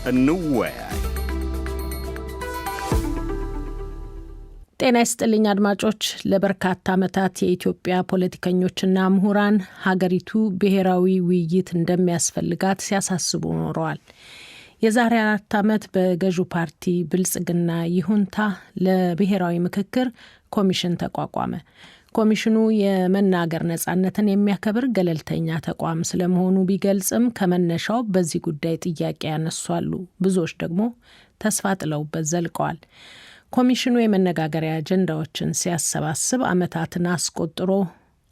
እንወያይ። ጤና ይስጥልኝ አድማጮች። ለበርካታ ዓመታት የኢትዮጵያ ፖለቲከኞችና ምሁራን ሀገሪቱ ብሔራዊ ውይይት እንደሚያስፈልጋት ሲያሳስቡ ኖረዋል። የዛሬ 4 ዓመት በገዢው ፓርቲ ብልጽግና ይሁንታ ለብሔራዊ ምክክር ኮሚሽን ተቋቋመ። ኮሚሽኑ የመናገር ነጻነትን የሚያከብር ገለልተኛ ተቋም ስለመሆኑ ቢገልጽም ከመነሻው በዚህ ጉዳይ ጥያቄ ያነሷሉ። ብዙዎች ደግሞ ተስፋ ጥለውበት ዘልቀዋል። ኮሚሽኑ የመነጋገሪያ አጀንዳዎችን ሲያሰባስብ ዓመታትን አስቆጥሮ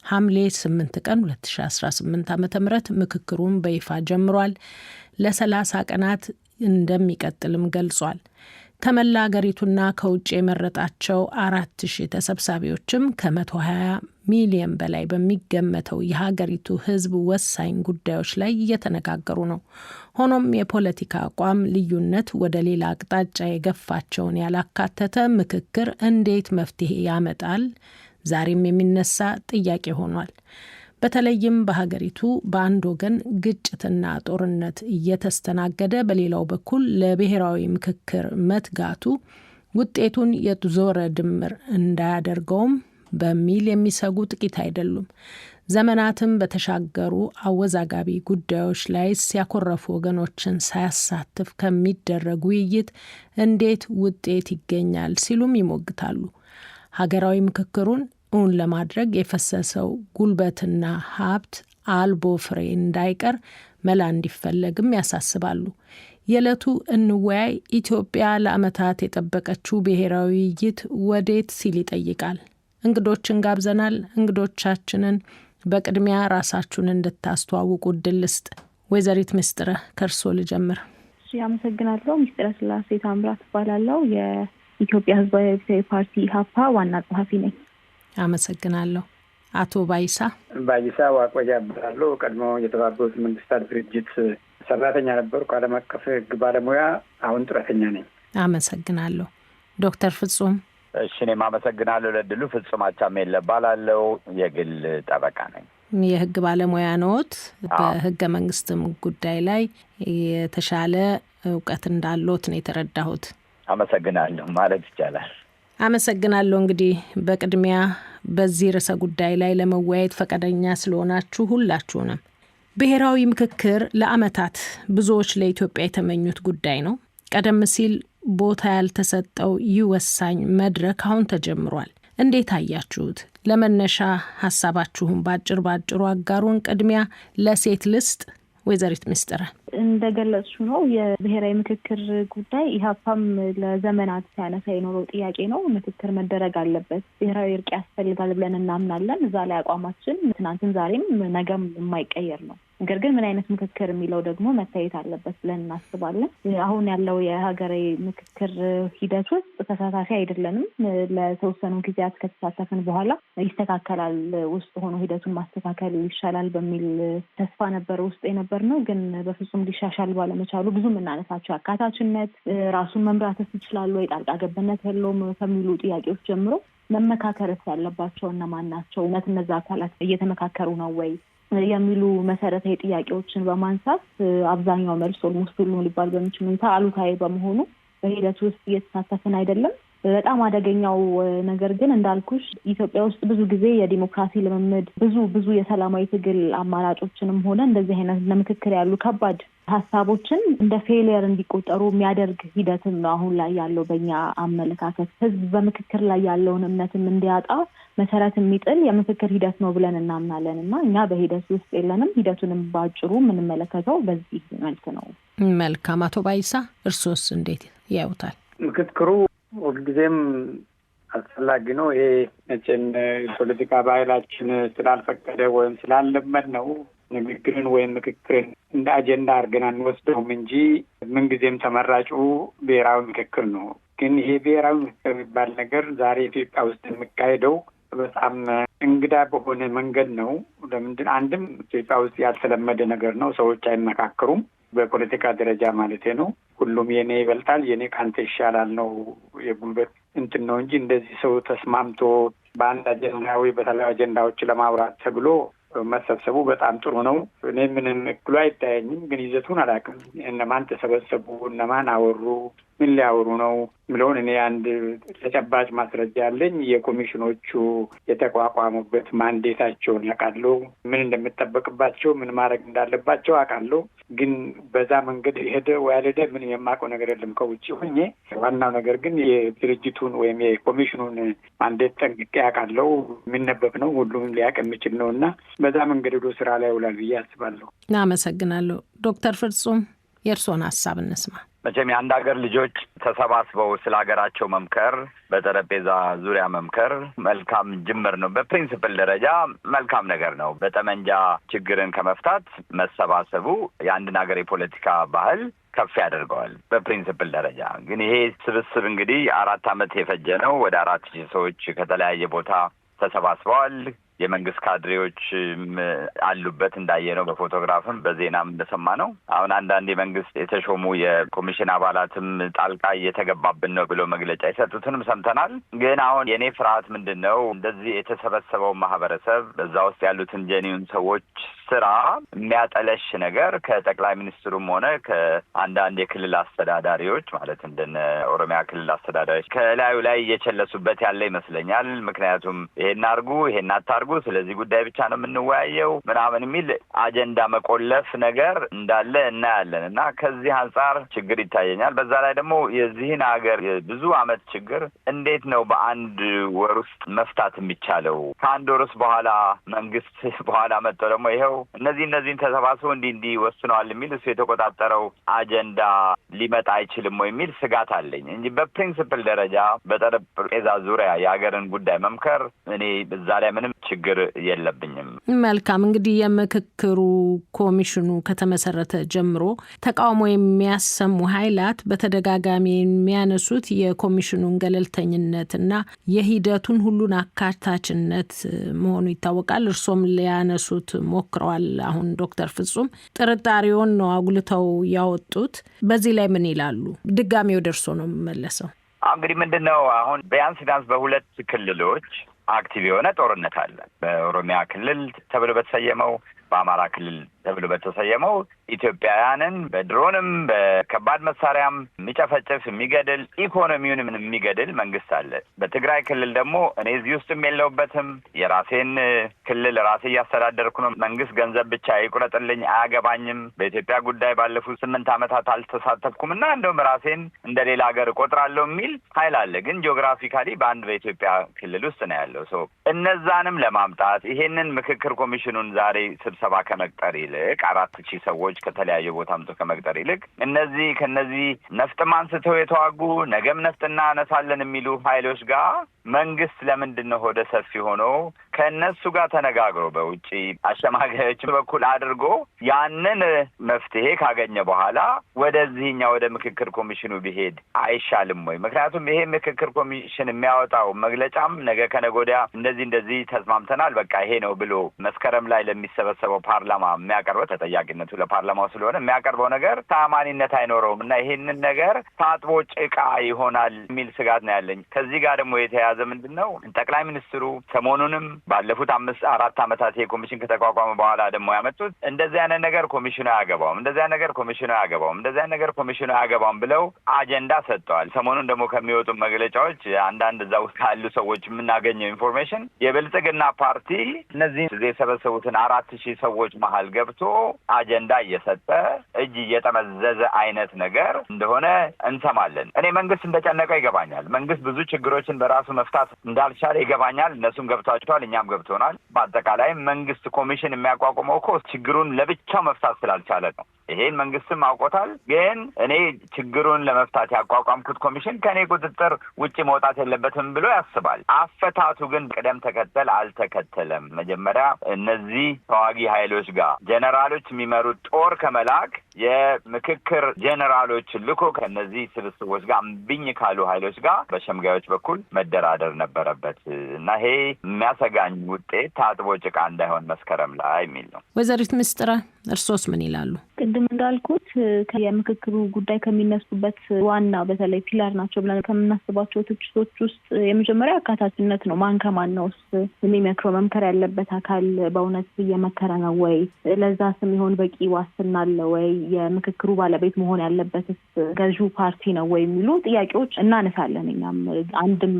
ሐምሌ 8 ቀን 2018 ዓ.ም ምክክሩን በይፋ ጀምሯል። ለ30 ቀናት እንደሚቀጥልም ገልጿል። ከመላ አገሪቱና ከውጭ የመረጣቸው 4000 ተሰብሳቢዎችም ከ120 ሚሊዮን በላይ በሚገመተው የሀገሪቱ ሕዝብ ወሳኝ ጉዳዮች ላይ እየተነጋገሩ ነው። ሆኖም የፖለቲካ አቋም ልዩነት ወደ ሌላ አቅጣጫ የገፋቸውን ያላካተተ ምክክር እንዴት መፍትሄ ያመጣል? ዛሬም የሚነሳ ጥያቄ ሆኗል። በተለይም በሀገሪቱ በአንድ ወገን ግጭትና ጦርነት እየተስተናገደ በሌላው በኩል ለብሔራዊ ምክክር መትጋቱ ውጤቱን የዞረ ድምር እንዳያደርገውም በሚል የሚሰጉ ጥቂት አይደሉም። ዘመናትም በተሻገሩ አወዛጋቢ ጉዳዮች ላይ ሲያኮረፉ ወገኖችን ሳያሳትፍ ከሚደረግ ውይይት እንዴት ውጤት ይገኛል ሲሉም ይሞግታሉ። ሀገራዊ ምክክሩን እውን ለማድረግ የፈሰሰው ጉልበትና ሀብት አልቦ ፍሬ እንዳይቀር መላ እንዲፈለግም ያሳስባሉ። የዕለቱ እንወያይ ኢትዮጵያ ለዓመታት የጠበቀችው ብሔራዊ ውይይት ወዴት ሲል ይጠይቃል። እንግዶችን ጋብዘናል። እንግዶቻችንን በቅድሚያ ራሳችሁን እንድታስተዋውቁ እድል ልስጥ። ወይዘሪት ምስጥረ ከእርሶ ልጀምር። አመሰግናለሁ። ምስጥረ ስላሴ ታምራት እባላለሁ። የኢትዮጵያ ሕዝባዊ አብዮታዊ ፓርቲ ኢህአፓ ዋና ጸሐፊ ነኝ። አመሰግናለሁ። አቶ ባይሳ ዋቆያ እባላለሁ። ቀድሞ የተባበሩት መንግስታት ድርጅት ሰራተኛ ነበርኩ። ዓለም አቀፍ ሕግ ባለሙያ፣ አሁን ጡረተኛ ነኝ። አመሰግናለሁ። ዶክተር ፍጹም። እሺ፣ እኔም አመሰግናለሁ ለድሉ። ፍጹም አቻሜለ እባላለሁ። የግል ጠበቃ ነኝ። የህግ ባለሙያ ነዎት። በህገ መንግስትም ጉዳይ ላይ የተሻለ እውቀት እንዳለዎት ነው የተረዳሁት። አመሰግናለሁ ማለት ይቻላል። አመሰግናለሁ። እንግዲህ በቅድሚያ በዚህ ርዕሰ ጉዳይ ላይ ለመወያየት ፈቃደኛ ስለሆናችሁ ሁላችሁንም። ብሔራዊ ምክክር ለዓመታት ብዙዎች ለኢትዮጵያ የተመኙት ጉዳይ ነው። ቀደም ሲል ቦታ ያልተሰጠው ይህ ወሳኝ መድረክ አሁን ተጀምሯል። እንዴት አያችሁት? ለመነሻ ሀሳባችሁን ባጭሩ አጋሩን። ቅድሚያ ለሴት ልስጥ። ወይዘሪት ምስጥረ። እንደገለጹ ነው የብሔራዊ ምክክር ጉዳይ ኢህአፓም ለዘመናት ሲያነሳ የኖረው ጥያቄ ነው። ምክክር መደረግ አለበት፣ ብሔራዊ እርቅ ያስፈልጋል ብለን እናምናለን። እዛ ላይ አቋማችን ትናንትም ዛሬም ነገም የማይቀየር ነው። ነገር ግን ምን አይነት ምክክር የሚለው ደግሞ መታየት አለበት ብለን እናስባለን። አሁን ያለው የሀገራዊ ምክክር ሂደት ውስጥ ተሳታፊ አይደለንም። ለተወሰኑ ጊዜያት ከተሳተፍን በኋላ ይስተካከላል፣ ውስጥ ሆኖ ሂደቱን ማስተካከል ይሻላል በሚል ተስፋ ነበር ውስጥ የነበር ነው። ግን በፍጹም ሊሻሻል ባለመቻሉ ብዙ የምናነሳቸው አካታችነት፣ ራሱን መምራትስ ይችላል ወይ፣ ጣልቃ ገብነት የለውም ከሚሉ ጥያቄዎች ጀምሮ መመካከርስ ያለባቸው እነማን ናቸው፣ እውነት እነዛ አካላት እየተመካከሩ ነው ወይ የሚሉ መሰረታዊ ጥያቄዎችን በማንሳት አብዛኛው መልስ ኦልሞስት ሁሉም ሊባል በሚችል ሁኔታ አሉታዊ በመሆኑ በሂደቱ ውስጥ እየተሳተፍን አይደለም። በጣም አደገኛው ነገር ግን እንዳልኩሽ ኢትዮጵያ ውስጥ ብዙ ጊዜ የዲሞክራሲ ልምምድ ብዙ የሰላማዊ ትግል አማራጮችንም ሆነ እንደዚህ አይነት ለምክክር ያሉ ከባድ ሀሳቦችን እንደ ፌሊየር እንዲቆጠሩ የሚያደርግ ሂደትም ነው አሁን ላይ ያለው። በእኛ አመለካከት ህዝብ በምክክር ላይ ያለውን እምነትም እንዲያጣ መሰረት የሚጥል የምክክር ሂደት ነው ብለን እናምናለን እና እኛ በሂደት ውስጥ የለንም። ሂደቱንም ባጭሩ የምንመለከተው በዚህ መልክ ነው። መልካም። አቶ ባይሳ እርሶስ እንዴት ያዩታል? ምክክሩ ሁልጊዜም አስፈላጊ ነው። ይሄ መቼም ፖለቲካ ባህላችን ስላልፈቀደ ወይም ስላለመድ ነው ንግግርን ወይም ምክክርን እንደ አጀንዳ አድርገን አንወስደውም እንጂ ምንጊዜም ተመራጩ ብሔራዊ ምክክር ነው። ግን ይሄ ብሔራዊ ምክክር የሚባል ነገር ዛሬ ኢትዮጵያ ውስጥ የሚካሄደው በጣም እንግዳ በሆነ መንገድ ነው። ለምንድን? አንድም ኢትዮጵያ ውስጥ ያልተለመደ ነገር ነው። ሰዎች አይመካከሩም። በፖለቲካ ደረጃ ማለት ነው። ሁሉም የኔ ይበልጣል፣ የኔ ካንተ ይሻላል ነው የጉልበት እንትን ነው እንጂ እንደዚህ ሰው ተስማምቶ በአንድ አጀንዳ ወይ በተለያዩ አጀንዳዎች ለማውራት ተብሎ መሰብሰቡ በጣም ጥሩ ነው። እኔ ምንም እክሉ አይታየኝም፣ ግን ይዘቱን አላውቅም። እነማን ተሰበሰቡ፣ እነማን አወሩ፣ ምን ሊያወሩ ነው ምለውን እኔ አንድ ተጨባጭ ማስረጃ ያለኝ የኮሚሽኖቹ የተቋቋሙበት ማንዴታቸውን ያውቃለሁ። ምን እንደምጠበቅባቸው፣ ምን ማድረግ እንዳለባቸው አውቃለሁ። ግን በዛ መንገድ ሄደ ወይ አልሄደ ምን የማውቀው ነገር የለም ከውጭ ሆኜ። ዋናው ነገር ግን የድርጅቱን ወይም የኮሚሽኑን ማንዴት ጠንቅቄ አውቃለሁ። የሚነበብ ነው፣ ሁሉም ሊያውቅ የሚችል ነው እና በዛ መንገድ ሄዶ ስራ ላይ ውላል ብዬ አስባለሁ። አመሰግናለሁ። ዶክተር ፍጹም የእርስዎን ሀሳብ እንስማ። መቼም የአንድ ሀገር ልጆች ተሰባስበው ስለ ሀገራቸው መምከር፣ በጠረጴዛ ዙሪያ መምከር መልካም ጅምር ነው። በፕሪንሲፕል ደረጃ መልካም ነገር ነው። በጠመንጃ ችግርን ከመፍታት መሰባሰቡ የአንድን ሀገር የፖለቲካ ባህል ከፍ ያደርገዋል። በፕሪንሲፕል ደረጃ ግን ይሄ ስብስብ እንግዲህ 4 ዓመት የፈጀ ነው። ወደ 4,000 ሰዎች ከተለያየ ቦታ ተሰባስበዋል። የመንግስት ካድሬዎች አሉበት እንዳየነው በፎቶግራፍም በዜናም እንደሰማ ነው። አሁን አንዳንድ የመንግስት የተሾሙ የኮሚሽን አባላትም ጣልቃ እየተገባብን ነው ብሎ መግለጫ የሰጡትንም ሰምተናል። ግን አሁን የኔ ፍርሃት ምንድን ነው? እንደዚህ የተሰበሰበው ማህበረሰብ በዛ ውስጥ ያሉትን ጀኒውን ሰዎች ስራ የሚያጠለሽ ነገር ከጠቅላይ ሚኒስትሩም ሆነ ከአንዳንድ የክልል አስተዳዳሪዎች ማለት እንደነ ኦሮሚያ ክልል አስተዳዳሪዎች ከላዩ ላይ እየቸለሱበት ያለ ይመስለኛል። ምክንያቱም ይሄን አርጉ፣ ይሄን አታርጉ፣ ስለዚህ ጉዳይ ብቻ ነው የምንወያየው ምናምን የሚል አጀንዳ መቆለፍ ነገር እንዳለ እናያለን እና ከዚህ አንጻር ችግር ይታየኛል። በዛ ላይ ደግሞ የዚህን ሀገር ብዙ አመት ችግር እንዴት ነው በአንድ ወር ውስጥ መፍታት የሚቻለው? ከአንድ ወርስ በኋላ መንግስት በኋላ መጥቶ ደግሞ ይኸው እነዚህን ተሰባስበው እንዲህ ወስነዋል የሚል እሱ የተቆጣጠረው አጀንዳ ሊመጣ አይችልም ወይ የሚል ስጋት አለኝ እንጂ በፕሪንሲፕል ደረጃ በጠረጴዛ ዙሪያ የሀገርን ጉዳይ መምከር እኔ በዛ ላይ ምንም ችግር የለብኝም። መልካም። እንግዲህ የምክክሩ ኮሚሽኑ ከተመሰረተ ጀምሮ ተቃውሞ የሚያሰሙ ኃይላት በተደጋጋሚ የሚያነሱት የኮሚሽኑን ገለልተኝነትና የሂደቱን ሁሉን አካታችነት መሆኑ ይታወቃል። እርሶም ሊያነሱት ሞክረዋል። አሁን ዶክተር ፍጹም ጥርጣሬውን ነው አጉልተው ያወጡት። በዚህ ላይ ምን ይላሉ? ድጋሜ ወደ እርሶ ነው የምመለሰው። እንግዲህ ምንድን ነው አሁን ቢያንስ በሁለት ክልሎች አክቲቭ የሆነ ጦርነት አለ። በኦሮሚያ ክልል ተብሎ በተሰየመው፣ በአማራ ክልል ተብሎ በተሰየመው ኢትዮጵያውያንን በድሮንም በከባድ መሳሪያም የሚጨፈጭፍ የሚገድል ኢኮኖሚውንም የሚገድል መንግስት አለ። በትግራይ ክልል ደግሞ እኔ እዚህ ውስጥም የለውበትም፣ የራሴን ክልል ራሴ እያስተዳደርኩ ነው፣ መንግስት ገንዘብ ብቻ ይቁረጥልኝ አያገባኝም፣ በኢትዮጵያ ጉዳይ ባለፉት 8 ዓመታት አልተሳተፍኩም እና እንደውም ራሴን እንደ ሌላ ሀገር እቆጥራለሁ የሚል ኃይል አለ። ግን ጂኦግራፊካሊ በአንድ በኢትዮጵያ ክልል ውስጥ ነው ያለው። ሰው እነዛንም ለማምጣት ይሄንን ምክክር ኮሚሽኑን ዛሬ ስብሰባ ከመቅጠር ይልቅ 4,000 ሰዎች ከተለያዩ ቦታ አምጥቶ ከመቅጠር ይልቅ ከነዚህ ነፍጥም አንስተው የተዋጉ ነገም ነፍጥ እናነሳለን የሚሉ ኃይሎች ጋር መንግስት ለምንድን ነው ሆደ ሰፊ ሆኖ ከእነሱ ጋር ተነጋግሮ በውጪ አሸማጋዮች በኩል አድርጎ ያንን መፍትሄ ካገኘ በኋላ ወደዚህኛው ወደ ምክክር ኮሚሽኑ ቢሄድ አይሻልም ወይ? ምክንያቱም ይሄ ምክክር ኮሚሽን የሚያወጣው መግለጫም ነገ ከነገ ወዲያ እንደዚህ ተስማምተናል በቃ ይሄ ነው ብሎ መስከረም ላይ ለሚሰበሰበው ፓርላማ የሚያቀርበው ተጠያቂነቱ ለፓርላማው ስለሆነ የሚያቀርበው ነገር ተአማኒነት አይኖረውም እና ይሄንን ነገር ታጥቦ ጭቃ ይሆናል የሚል ስጋት ነው ያለኝ። ከዚህ ጋር ደግሞ የተያያዘ ምንድን ነው ጠቅላይ ሚኒስትሩ ሰሞኑንም ባለፉት 4 ዓመታት የኮሚሽን ከተቋቋመ በኋላ ደግሞ ያመጡት እንደዚህ አይነት ነገር ኮሚሽኑ አያገባውም፣ እንደዚህ አይነት ነገር ኮሚሽኑ አያገባውም፣ እንደዚህ አይነት ነገር ኮሚሽኑ አያገባውም ብለው አጀንዳ ሰጥተዋል። ሰሞኑን ደግሞ ከሚወጡ መግለጫዎች አንዳንድ እዛ ውስጥ ካሉ ሰዎች የምናገኘው ኢንፎርሜሽን የብልጽግና ፓርቲ እነዚህ የሰበሰቡትን 4,000 ሰዎች መሀል ገብቶ አጀንዳ እየሰጠ እጅ እየጠመዘዘ አይነት ነገር እንደሆነ እንሰማለን። እኔ መንግስት እንደጨነቀው ይገባኛል። መንግስት ብዙ ችግሮችን በራሱ መፍታት እንዳልቻለ ይገባኛል። እነሱም ገብቷቸዋል፣ እኛም ገብቶናል። በአጠቃላይ መንግስት ኮሚሽን የሚያቋቁመው እኮ ችግሩን ለብቻው መፍታት ስላልቻለ ነው። ይሄን መንግስትም አውቆታል። ግን እኔ ችግሩን ለመፍታት ያቋቋምኩት ኮሚሽን ከኔ ቁጥጥር ውጪ መውጣት የለበትም ብሎ ያስባል። አፈታቱ ግን ቅደም ተከተል አልተከተለም። መጀመሪያ እነዚህ ተዋጊ ኃይሎች ጋር ጀነራሎች የሚመሩት ጦር ከመላክ የምክክር ጄኔራሎችን ልኮ ከነዚህ ስብስቦች ጋር እምቢኝ ካሉ ኃይሎች ጋር በሸምጋዮች በኩል መደራደር ነበረበት እና ይሄ የሚያሰጋኝ ውጤት ታጥቦ ጭቃ እንዳይሆን መስከረም ላይ የሚል ነው። ወይዘሪት ምስጥረ እርሶስ ምን ይላሉ? ቅድም እንዳልኩት የምክክሩ ጉዳይ ከሚነሱበት ዋና በተለይ ፒላር ናቸው ብለን ከምናስባቸው ትችቶች ውስጥ የመጀመሪያ አካታችነት ነው። ማን ከማን ነውስ የሚመክረው? መምከር ያለበት አካል በእውነት እየመከረ ነው ወይ? ለዛ ስም ይሆን በቂ ዋስትና አለ ወይ? የምክክሩ ባለቤት መሆን ያለበትስ ገዢው ፓርቲ ነው ወይ? የሚሉ ጥያቄዎች እናነሳለን። እኛም አንድም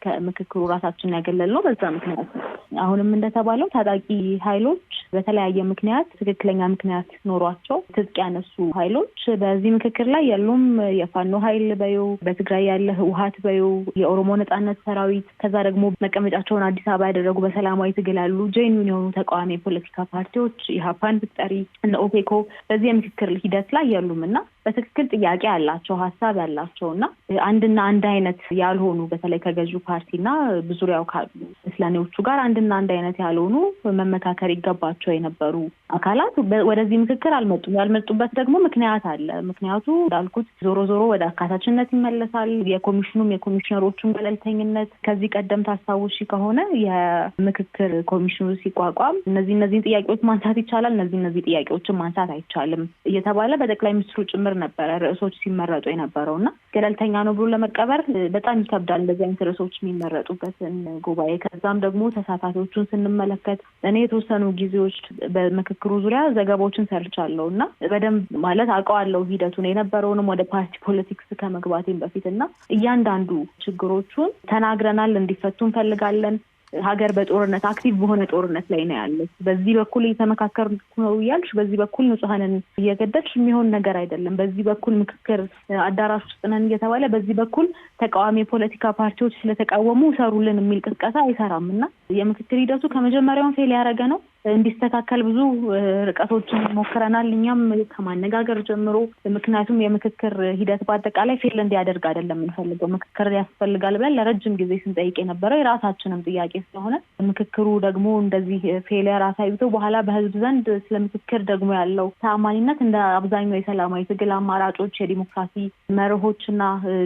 ከምክክሩ ራሳችንን ያገለልነው በዛ ምክንያት ነው። አሁንም እንደተባለው ታጣቂ ኃይሎች በተለያየ ምክንያት ትክክለኛ ምክንያት ኖሯቸው ትጥቅ ያነሱ ኃይሎች በዚህ ምክክር ላይ ያሉም የፋኖ ኃይል በዩ፣ በትግራይ ያለ ህወሓት በዩ፣ የኦሮሞ ነጻነት ሰራዊት፣ ከዛ ደግሞ መቀመጫቸውን አዲስ አበባ ያደረጉ በሰላማዊ ትግል ያሉ ጄኒውን የሆኑ ተቃዋሚ የፖለቲካ ፓርቲዎች ኢህአፓን ብትጠሪ እነ ኦፌኮ በዚህ የምክክር ሂደት ላይ ያሉምና በትክክል ጥያቄ ያላቸው ሀሳብ ያላቸውና አንድና አንድ አይነት ያልሆኑ በተለይ ከገዢው ፓርቲና ብዙሪያው ካሉ እስላኔዎቹ ጋር አንድና አንድ አይነት ያልሆኑ መመካከር ይገባቸው የነበሩ አካላት ወደዚህ ምክክር አልመጡም። ያልመጡበት ደግሞ ምክንያት አለ። ምክንያቱ እንዳልኩት ዞሮ ወደ አካታችነት ይመለሳል። የኮሚሽነሮቹን ገለልተኝነት ከዚህ ቀደም ታስታውሺ ከሆነ የምክክር ኮሚሽኑ ሲቋቋም እነዚህን ጥያቄዎች ማንሳት ይቻላል፣ እነዚህ ጥያቄዎችን ማንሳት አይቻልም እየተባለ በጠቅላይ ሚኒስትሩ ጭምር ነበረ ርዕሶች ሲመረጡ የነበረውና ገለልተኛ ነው ብሎ ለመቀበር በጣም ይከብዳል እንደዚህ አይነት ርዕሶች የሚመረጡበትን ጉባኤ። ከዛም ደግሞ ተሳታፊዎቹን ስንመለከት እኔ የተወሰኑ ጊዜዎች በምክክሩ ዙሪያ ዘገባዎችን ሰርቻለሁ እና በደንብ ማለት አውቀዋለሁ ሂደቱን የነበረውንም ወደ ፓርቲ ፖለቲክስ ከመግባቴም በፊትና እያንዳንዱ ችግሮቹን ተናግረናል፣ እንዲፈቱ እንፈልጋለን። ሀገር በጦርነት አክቲቭ በሆነ ጦርነት ላይ ነው ያለች። በዚህ በኩል እየተመካከርኩ ነው እያልሽ በዚህ በኩል ንጹሐንን እየገደልሽ የሚሆን ነገር አይደለም። በዚህ በኩል ምክክር አዳራሽ ውስጥ ነን እየተባለ በዚህ በኩል ተቃዋሚ የፖለቲካ ፓርቲዎች ስለተቃወሙ ሰሩልን የሚል ቅስቀሳ አይሰራም እና የምክክር ሂደቱ ከመጀመሪያውን ፌል ያደረገ ነው። እንዲስተካከል ብዙ ርቀቶችን ሞክረናል እኛም ከማነጋገር ጀምሮ። ምክንያቱም የምክክር ሂደት በአጠቃላይ ፌል እንዲያደርግ አይደለም የምንፈልገው። ምክክር ያስፈልጋል ብለን ለረጅም ጊዜ ስንጠይቅ የነበረው የራሳችንም ጥያቄ ስለሆነ ምክክሩ ደግሞ እንደዚህ ፌሊየር አሳይቶ በኋላ በህዝብ ዘንድ ስለ ምክክር ደግሞ ያለው ተአማኒነት እንደ አብዛኛው የሰላማዊ ትግል አማራጮች፣ የዲሞክራሲ መርሆችና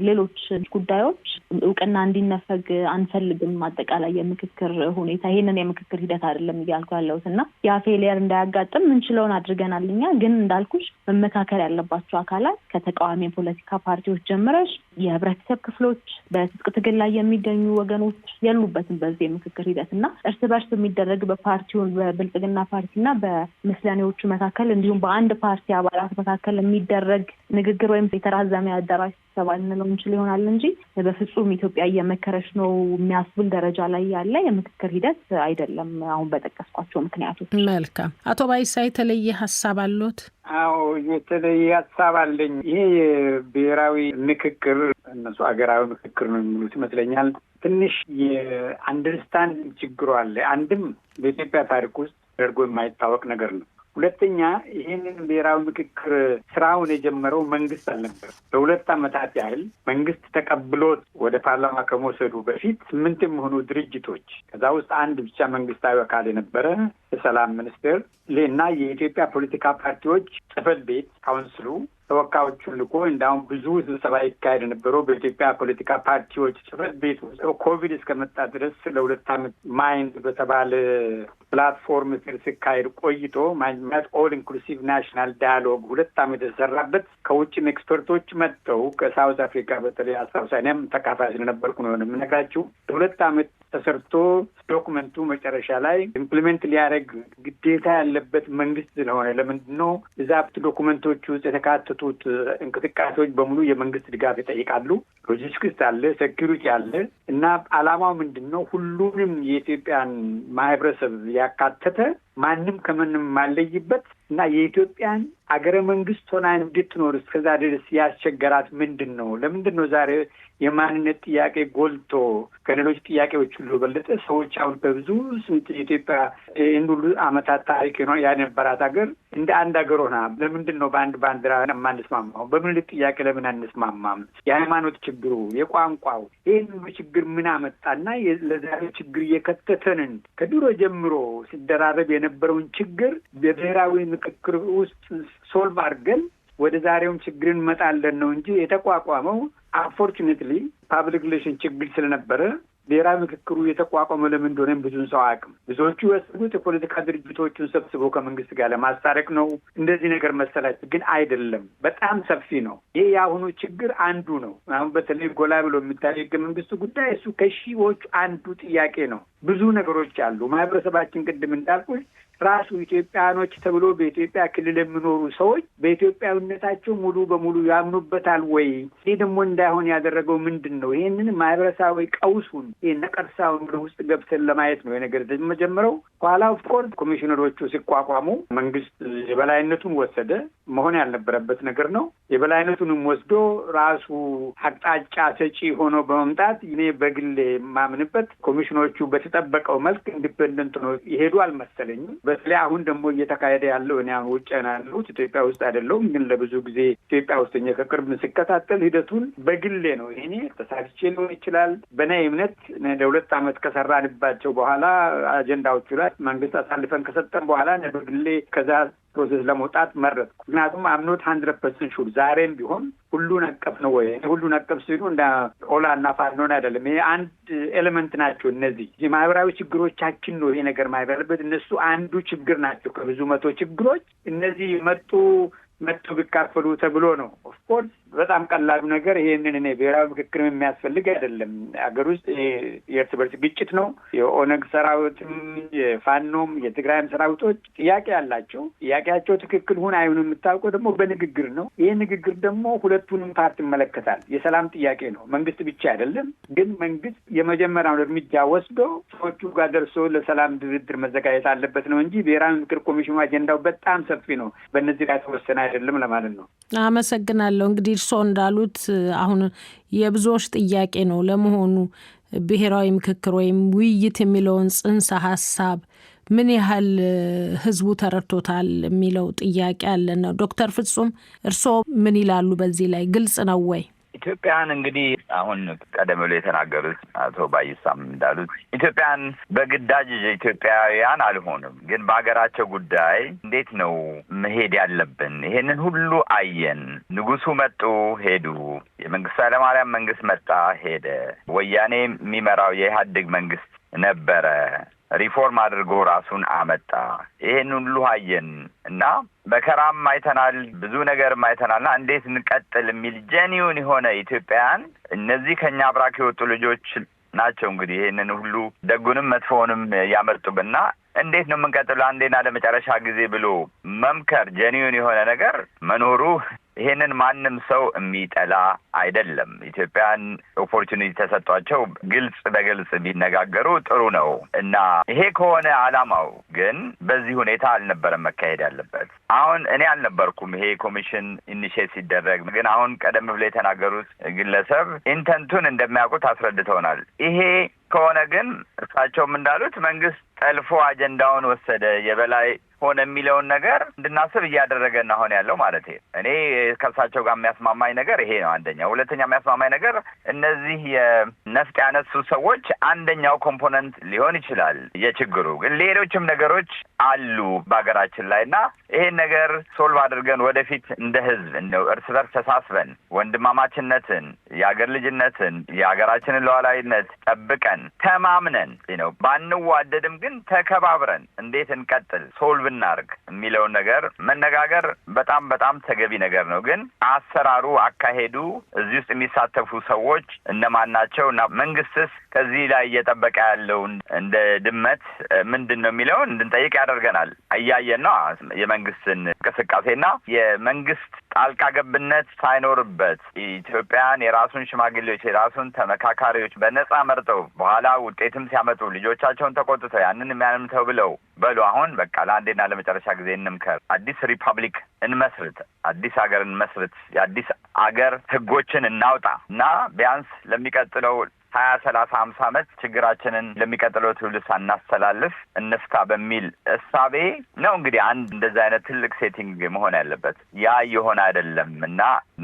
ሌሎች ጉዳዮች እውቅና እንዲነፈግ አንፈልግም። አጠቃላይ የምክክር ሁኔታ ይሄንን የምክክር ሂደት አይደለም እያልኩ ያለሁት እና ያ ፌሊየር እንዳያጋጥም እንችለውን አድርገናል። እኛ ግን እንዳልኩሽ መመካከር ያለባቸው አካላት ከተቃዋሚ የፖለቲካ ፓርቲዎች ጀምረሽ የህብረተሰብ ክፍሎች፣ በትጥቅ ትግል ላይ የሚገኙ ወገኖች የሉበትም በዚህ የምክክር ሂደት እና እርስ በርስ የሚደረግ በፓርቲውን በብልጽግና ፓርቲና በምስለኔዎቹ መካከል እንዲሁም በአንድ ፓርቲ አባላት መካከል የሚደረግ ንግግር ወይም የተራዘመ አዳራሽ ስብሰባ ልንለው እንችል ይሆናል እንጂ በፍጹም ኢትዮጵያ እየመከረች ነው የሚያስብል ደረጃ ላይ ያለ የምክክር ሂደት አይደለም አሁን በጠቀስኳቸው ምክንያቶች። መልካም። አቶ ባይሳ የተለየ ሀሳብ አለዎት? አዎ የተለየ ሀሳብ አለኝ። ይሄ የብሔራዊ ምክክር እነሱ ሀገራዊ ምክክር ነው የሚሉት ይመስለኛል። ትንሽ የአንደርስታንድ ችግሩ አለ። አንድም በኢትዮጵያ ታሪክ ውስጥ ተደርጎ የማይታወቅ ነገር ነው። ሁለተኛ ይህንን ብሔራዊ ምክክር ስራውን የጀመረው መንግስት አልነበር። ለ2 ዓመታት ያህል መንግስት ተቀብሎት ወደ ፓርላማ ከመውሰዱ በፊት 8 የሚሆኑ ድርጅቶች ከዛ ውስጥ አንድ ብቻ መንግስታዊ አካል የነበረ የሰላም ሚኒስቴር እና የኢትዮጵያ ፖለቲካ ፓርቲዎች ጽህፈት ቤት ካውንስሉ ተወካዮቹን ልኮ እንዳሁን ብዙ ስብሰባ ይካሄድ የነበረው በኢትዮጵያ ፖለቲካ ፓርቲዎች ጽህፈት ቤት ውስጥ ኮቪድ እስከመጣ ድረስ ለ2 ዓመት ማይንድ በተባለ ፕላትፎርም ስር ሲካሄድ ቆይቶ ማይንድ ኦል ኢንክሉሲቭ ናሽናል ዳያሎግ 2 ዓመት የተሰራበት ከውጭም ኤክስፐርቶች መጥተው ከሳውዝ አፍሪካ በተለይ አስታውሳኔም ተካፋይ ስለነበርኩ ነው የምነግራችሁ። ለ2 ዓመት ተሰርቶ ዶክመንቱ መጨረሻ ላይ ኢምፕሊሜንት ሊያደርግ ግዴታ ያለበት መንግስት ስለሆነ ለምንድን ነው እዛ ዶክመንቶች ውስጥ የተካተቱት እንቅስቃሴዎች በሙሉ የመንግስት ድጋፍ ይጠይቃሉ። ሎጂስቲክስ አለ፣ ሴኪሪቲ አለ እና ዓላማው ምንድን ነው? ሁሉንም የኢትዮጵያን ማህበረሰብ ያካተተ ማንም ከምንም ማለይበት እና የኢትዮጵያን አገረ መንግስት ሆና እንድትኖር እስከዛ ድረስ ያስቸገራት ምንድን ነው? ለምንድን ነው ዛሬ የማንነት ጥያቄ ጎልቶ ከሌሎች ጥያቄዎች ሁሉ በለጠ ሰዎች አሁን በብዙ ስንት የኢትዮጵያ ሁሉ ዓመታት ታሪክ ነው ያነበራት ሀገር እንደ አንድ ሀገር ሆና ለምንድን ነው በአንድ ባንዲራ የማንስማማው? በምንልት ጥያቄ ለምን አንስማማም? የሃይማኖት ችግሩ፣ የቋንቋው ይህን ሁሉ ችግር ምን አመጣና ለዛሬ ችግር እየከተተንን ከድሮ ጀምሮ ሲደራረብ የነበረውን ችግር በብሔራዊ ምክክር ውስጥ ሶልቭ አድርገን ወደ ዛሬውም ችግር እንመጣለን ነው እንጂ የተቋቋመው አንፎርቹኔትሊ ፓብሊክ ሪሌሽን ችግር ስለነበረ ብሔራዊ ምክክሩ የተቋቋመው ለምን እንደሆነ ብዙን ሰው አያውቅም። ብዙዎቹ ያስቡት የፖለቲካ ድርጅቶቹን ሰብስቦ ከመንግስት ጋር ለማስታረቅ ነው እንደዚህ ነገር መሰላቸው፣ ግን አይደለም። በጣም ሰፊ ነው። ይሄ የአሁኑ ችግር አንዱ ነው። አሁን በተለይ ጎላ ብሎ የሚታየው ህገ መንግስቱ ጉዳይ እሱ ከሺዎቹ አንዱ ጥያቄ ነው። ብዙ ነገሮች አሉ። ማህበረሰባችን ቅድም እንዳልኩት ራሱ ኢትዮጵያኖች ተብሎ በኢትዮጵያ ክልል የሚኖሩ ሰዎች በኢትዮጵያዊነታቸው ሙሉ በሙሉ ያምኑበታል ወይ? ይህ ደግሞ እንዳይሆን ያደረገው ምንድን ነው? ይህንን ማህበረሰባዊ ቀውሱን ነቀርሳውን ወደ ውስጥ ገብተን ለማየት ነው የነገር የተጀመረው። ኋላ ኦፍኮርስ ኮሚሽነሮቹ ሲቋቋሙ መንግስት የበላይነቱን ወሰደ። መሆን ያልነበረበት ነገር ነው። የበላይነቱንም ወስዶ ራሱ አቅጣጫ ሰጪ ሆኖ በመምጣት እኔ በግሌ የማምንበት ኮሚሽኖቹ በተጠበቀው መልክ ኢንዲፔንደንት ነው ይሄዱ አልመሰለኝም። በተለይ አሁን ደግሞ እየተካሄደ ያለው እኔ አሁን ውጭ ነው ያለሁት፣ ኢትዮጵያ ውስጥ አይደለሁም። ግን ለብዙ ጊዜ ኢትዮጵያ ውስጥ ከቅርብ ስከታተል ሂደቱን በግሌ ነው። ይሄኔ ተሳትቼ ሊሆን ይችላል። በእኔ እምነት ለ2 ዓመት ከሰራንባቸው በኋላ አጀንዳዎቹ ላይ መንግስት አሳልፈን ከሰጠን በኋላ በግሌ ከዛ ፕሮሰስ ለመውጣት መረጥኩ። ምክንያቱም አምኖት 100% ሹር ዛሬም ቢሆን ሁሉን አቀፍ ነው ወይ? ሁሉን አቀፍ ሲሉ እንደ ኦላ እና ፋኖን አይደለም። ይሄ አንድ ኤሌመንት ናቸው። እነዚህ የማህበራዊ ችግሮቻችን ነው ይሄ ነገር ማይበረበት እነሱ አንዱ ችግር ናቸው ከብዙ መቶ ችግሮች። እነዚህ መጥቶ ቢካፈሉ ተብሎ ነው። ኦፍኮርስ በጣም ቀላሉ ነገር ይሄንን እኔ ብሔራዊ ምክክር የሚያስፈልግ አይደለም። አገር ውስጥ የእርስ በርስ ግጭት ነው። የኦነግ ሰራዊትም የፋኖም የትግራይም ሰራዊቶች ጥያቄ ያላቸው ጥያቄያቸው ትክክል ሁን አይሁን የምታውቀው ደግሞ በንግግር ነው። ይህ ንግግር ደግሞ ሁለቱንም ፓርቲ ይመለከታል። የሰላም ጥያቄ ነው፣ መንግስት ብቻ አይደለም። ግን መንግስት የመጀመሪያውን እርምጃ ወስዶ ሰዎቹ ጋር ደርሶ ለሰላም ድርድር መዘጋጀት አለበት ነው እንጂ ብሔራዊ ምክክር ኮሚሽኑ አጀንዳው በጣም ሰፊ ነው። በእነዚህ ላይ ተወሰነ አይደለም ለማለት ነው። አመሰግናለሁ። እንግዲህ እርስዎ እንዳሉት አሁን የብዙዎች ጥያቄ ነው። ለመሆኑ ብሔራዊ ምክክር ወይም ውይይት የሚለውን ጽንሰ ሀሳብ ምን ያህል ህዝቡ ተረድቶታል የሚለው ጥያቄ አለ ነው። ዶክተር ፍጹም እርስዎ ምን ይላሉ? በዚህ ላይ ግልጽ ነው ወይ? ኢትዮጵያን እንግዲህ አሁን ቀደም ብሎ የተናገሩት አቶ ባይሳም እንዳሉት ኢትዮጵያን በግዳጅ ኢትዮጵያውያን አልሆንም፣ ግን በሀገራቸው ጉዳይ እንዴት ነው መሄድ ያለብን? ይሄንን ሁሉ አየን። ንጉሱ መጡ፣ ሄዱ። የመንግስቱ ኃይለማርያም መንግስት መጣ፣ ሄደ። ወያኔ የሚመራው የኢህአዴግ መንግስት ነበረ። ሪፎርም አድርጎ ራሱን አመጣ። ይሄን ሁሉ አየን እና መከራም አይተናል፣ ብዙ ነገርም አይተናልና እንዴት እንቀጥል የሚል ጄኒውን የሆነ ኢትዮጵያን እነዚህ ከኛ አብራክ የወጡ ልጆች ናቸው። እንግዲህ ይሄንን ሁሉ ደጉንም መጥፎውንም ያመጡብና እንዴት ነው የምንቀጥለው አንዴና ለመጨረሻ ጊዜ ብሎ መምከር ጄኒውን የሆነ ነገር መኖሩ ይሄንን ማንም ሰው የሚጠላ አይደለም። ኢትዮጵያን ኦፖርቹኒቲ ተሰጧቸው ግልጽ በግልጽ ቢነጋገሩ ጥሩ ነው እና ይሄ ከሆነ አላማው ግን በዚህ ሁኔታ አልነበረም መካሄድ ያለበት። አሁን እኔ አልነበርኩም ይሄ ኮሚሽን ኢኒሼት ሲደረግ፣ ግን አሁን ቀደም ብሎ የተናገሩት ግለሰብ ኢንተንቱን እንደሚያውቁት አስረድተውናል። ይሄ ከሆነ ግን እርሳቸውም እንዳሉት መንግስት ጠልፎ አጀንዳውን ወሰደ፣ የበላይ ሆነ የሚለውን ነገር እንድናስብ እያደረገን አሁን ያለው ማለት ነው። እኔ ከእርሳቸው ጋር የሚያስማማኝ ነገር ይሄ ነው አንደኛ። ሁለተኛ የሚያስማማኝ ነገር እነዚህ የነፍጥ ያነሱ ሰዎች አንደኛው ኮምፖነንት ሊሆን ይችላል የችግሩ፣ ግን ሌሎችም ነገሮች አሉ በሀገራችን ላይ እና ይሄን ነገር ሶልቭ አድርገን ወደፊት እንደ ህዝብ እርስ በርስ ተሳስበን ወንድማማችነትን፣ የሀገር ልጅነትን፣ የሀገራችንን ሉዓላዊነት ጠብቀን ተማምነን ነው ባንዋደድም ግን ተከባብረን እንዴት እንቀጥል ሶልቭ እናርግ የሚለውን ነገር መነጋገር በጣም በጣም ተገቢ ነገር ነው። ግን አሰራሩ፣ አካሄዱ፣ እዚህ ውስጥ የሚሳተፉ ሰዎች እነማን ናቸው እና መንግስትስ ከዚህ ላይ እየጠበቀ ያለው እንደ ድመት ምንድን ነው የሚለውን እንድንጠይቅ ያደርገናል። እያየን ነው የመንግስትን እንቅስቃሴና የመንግስት ጣልቃ ገብነት ሳይኖርበት ኢትዮጵያን የራሱን ሽማግሌዎች የራሱን ተመካካሪዎች በነጻ መርጠው በኋላ ውጤትም ሲያመጡ ልጆቻቸውን ተቆጥተው ያንን የሚያንምተው ብለው በሉ አሁን በቃ ለአንዴና ለመጨረሻ ጊዜ እንምከር፣ አዲስ ሪፐብሊክ እንመስርት፣ አዲስ ሀገር እንመስርት፣ የአዲስ ሀገር ህጎችን እናውጣ እና ቢያንስ ለሚቀጥለው 20፣ 30፣ 50 ዓመት ችግራችንን ለሚቀጥለው ትውልድ ሳናስተላልፍ እንፍታ በሚል እሳቤ ነው እንግዲህ አንድ እንደዚህ አይነት ትልቅ ሴቲንግ መሆን ያለበት። ያ የሆነ አይደለም እና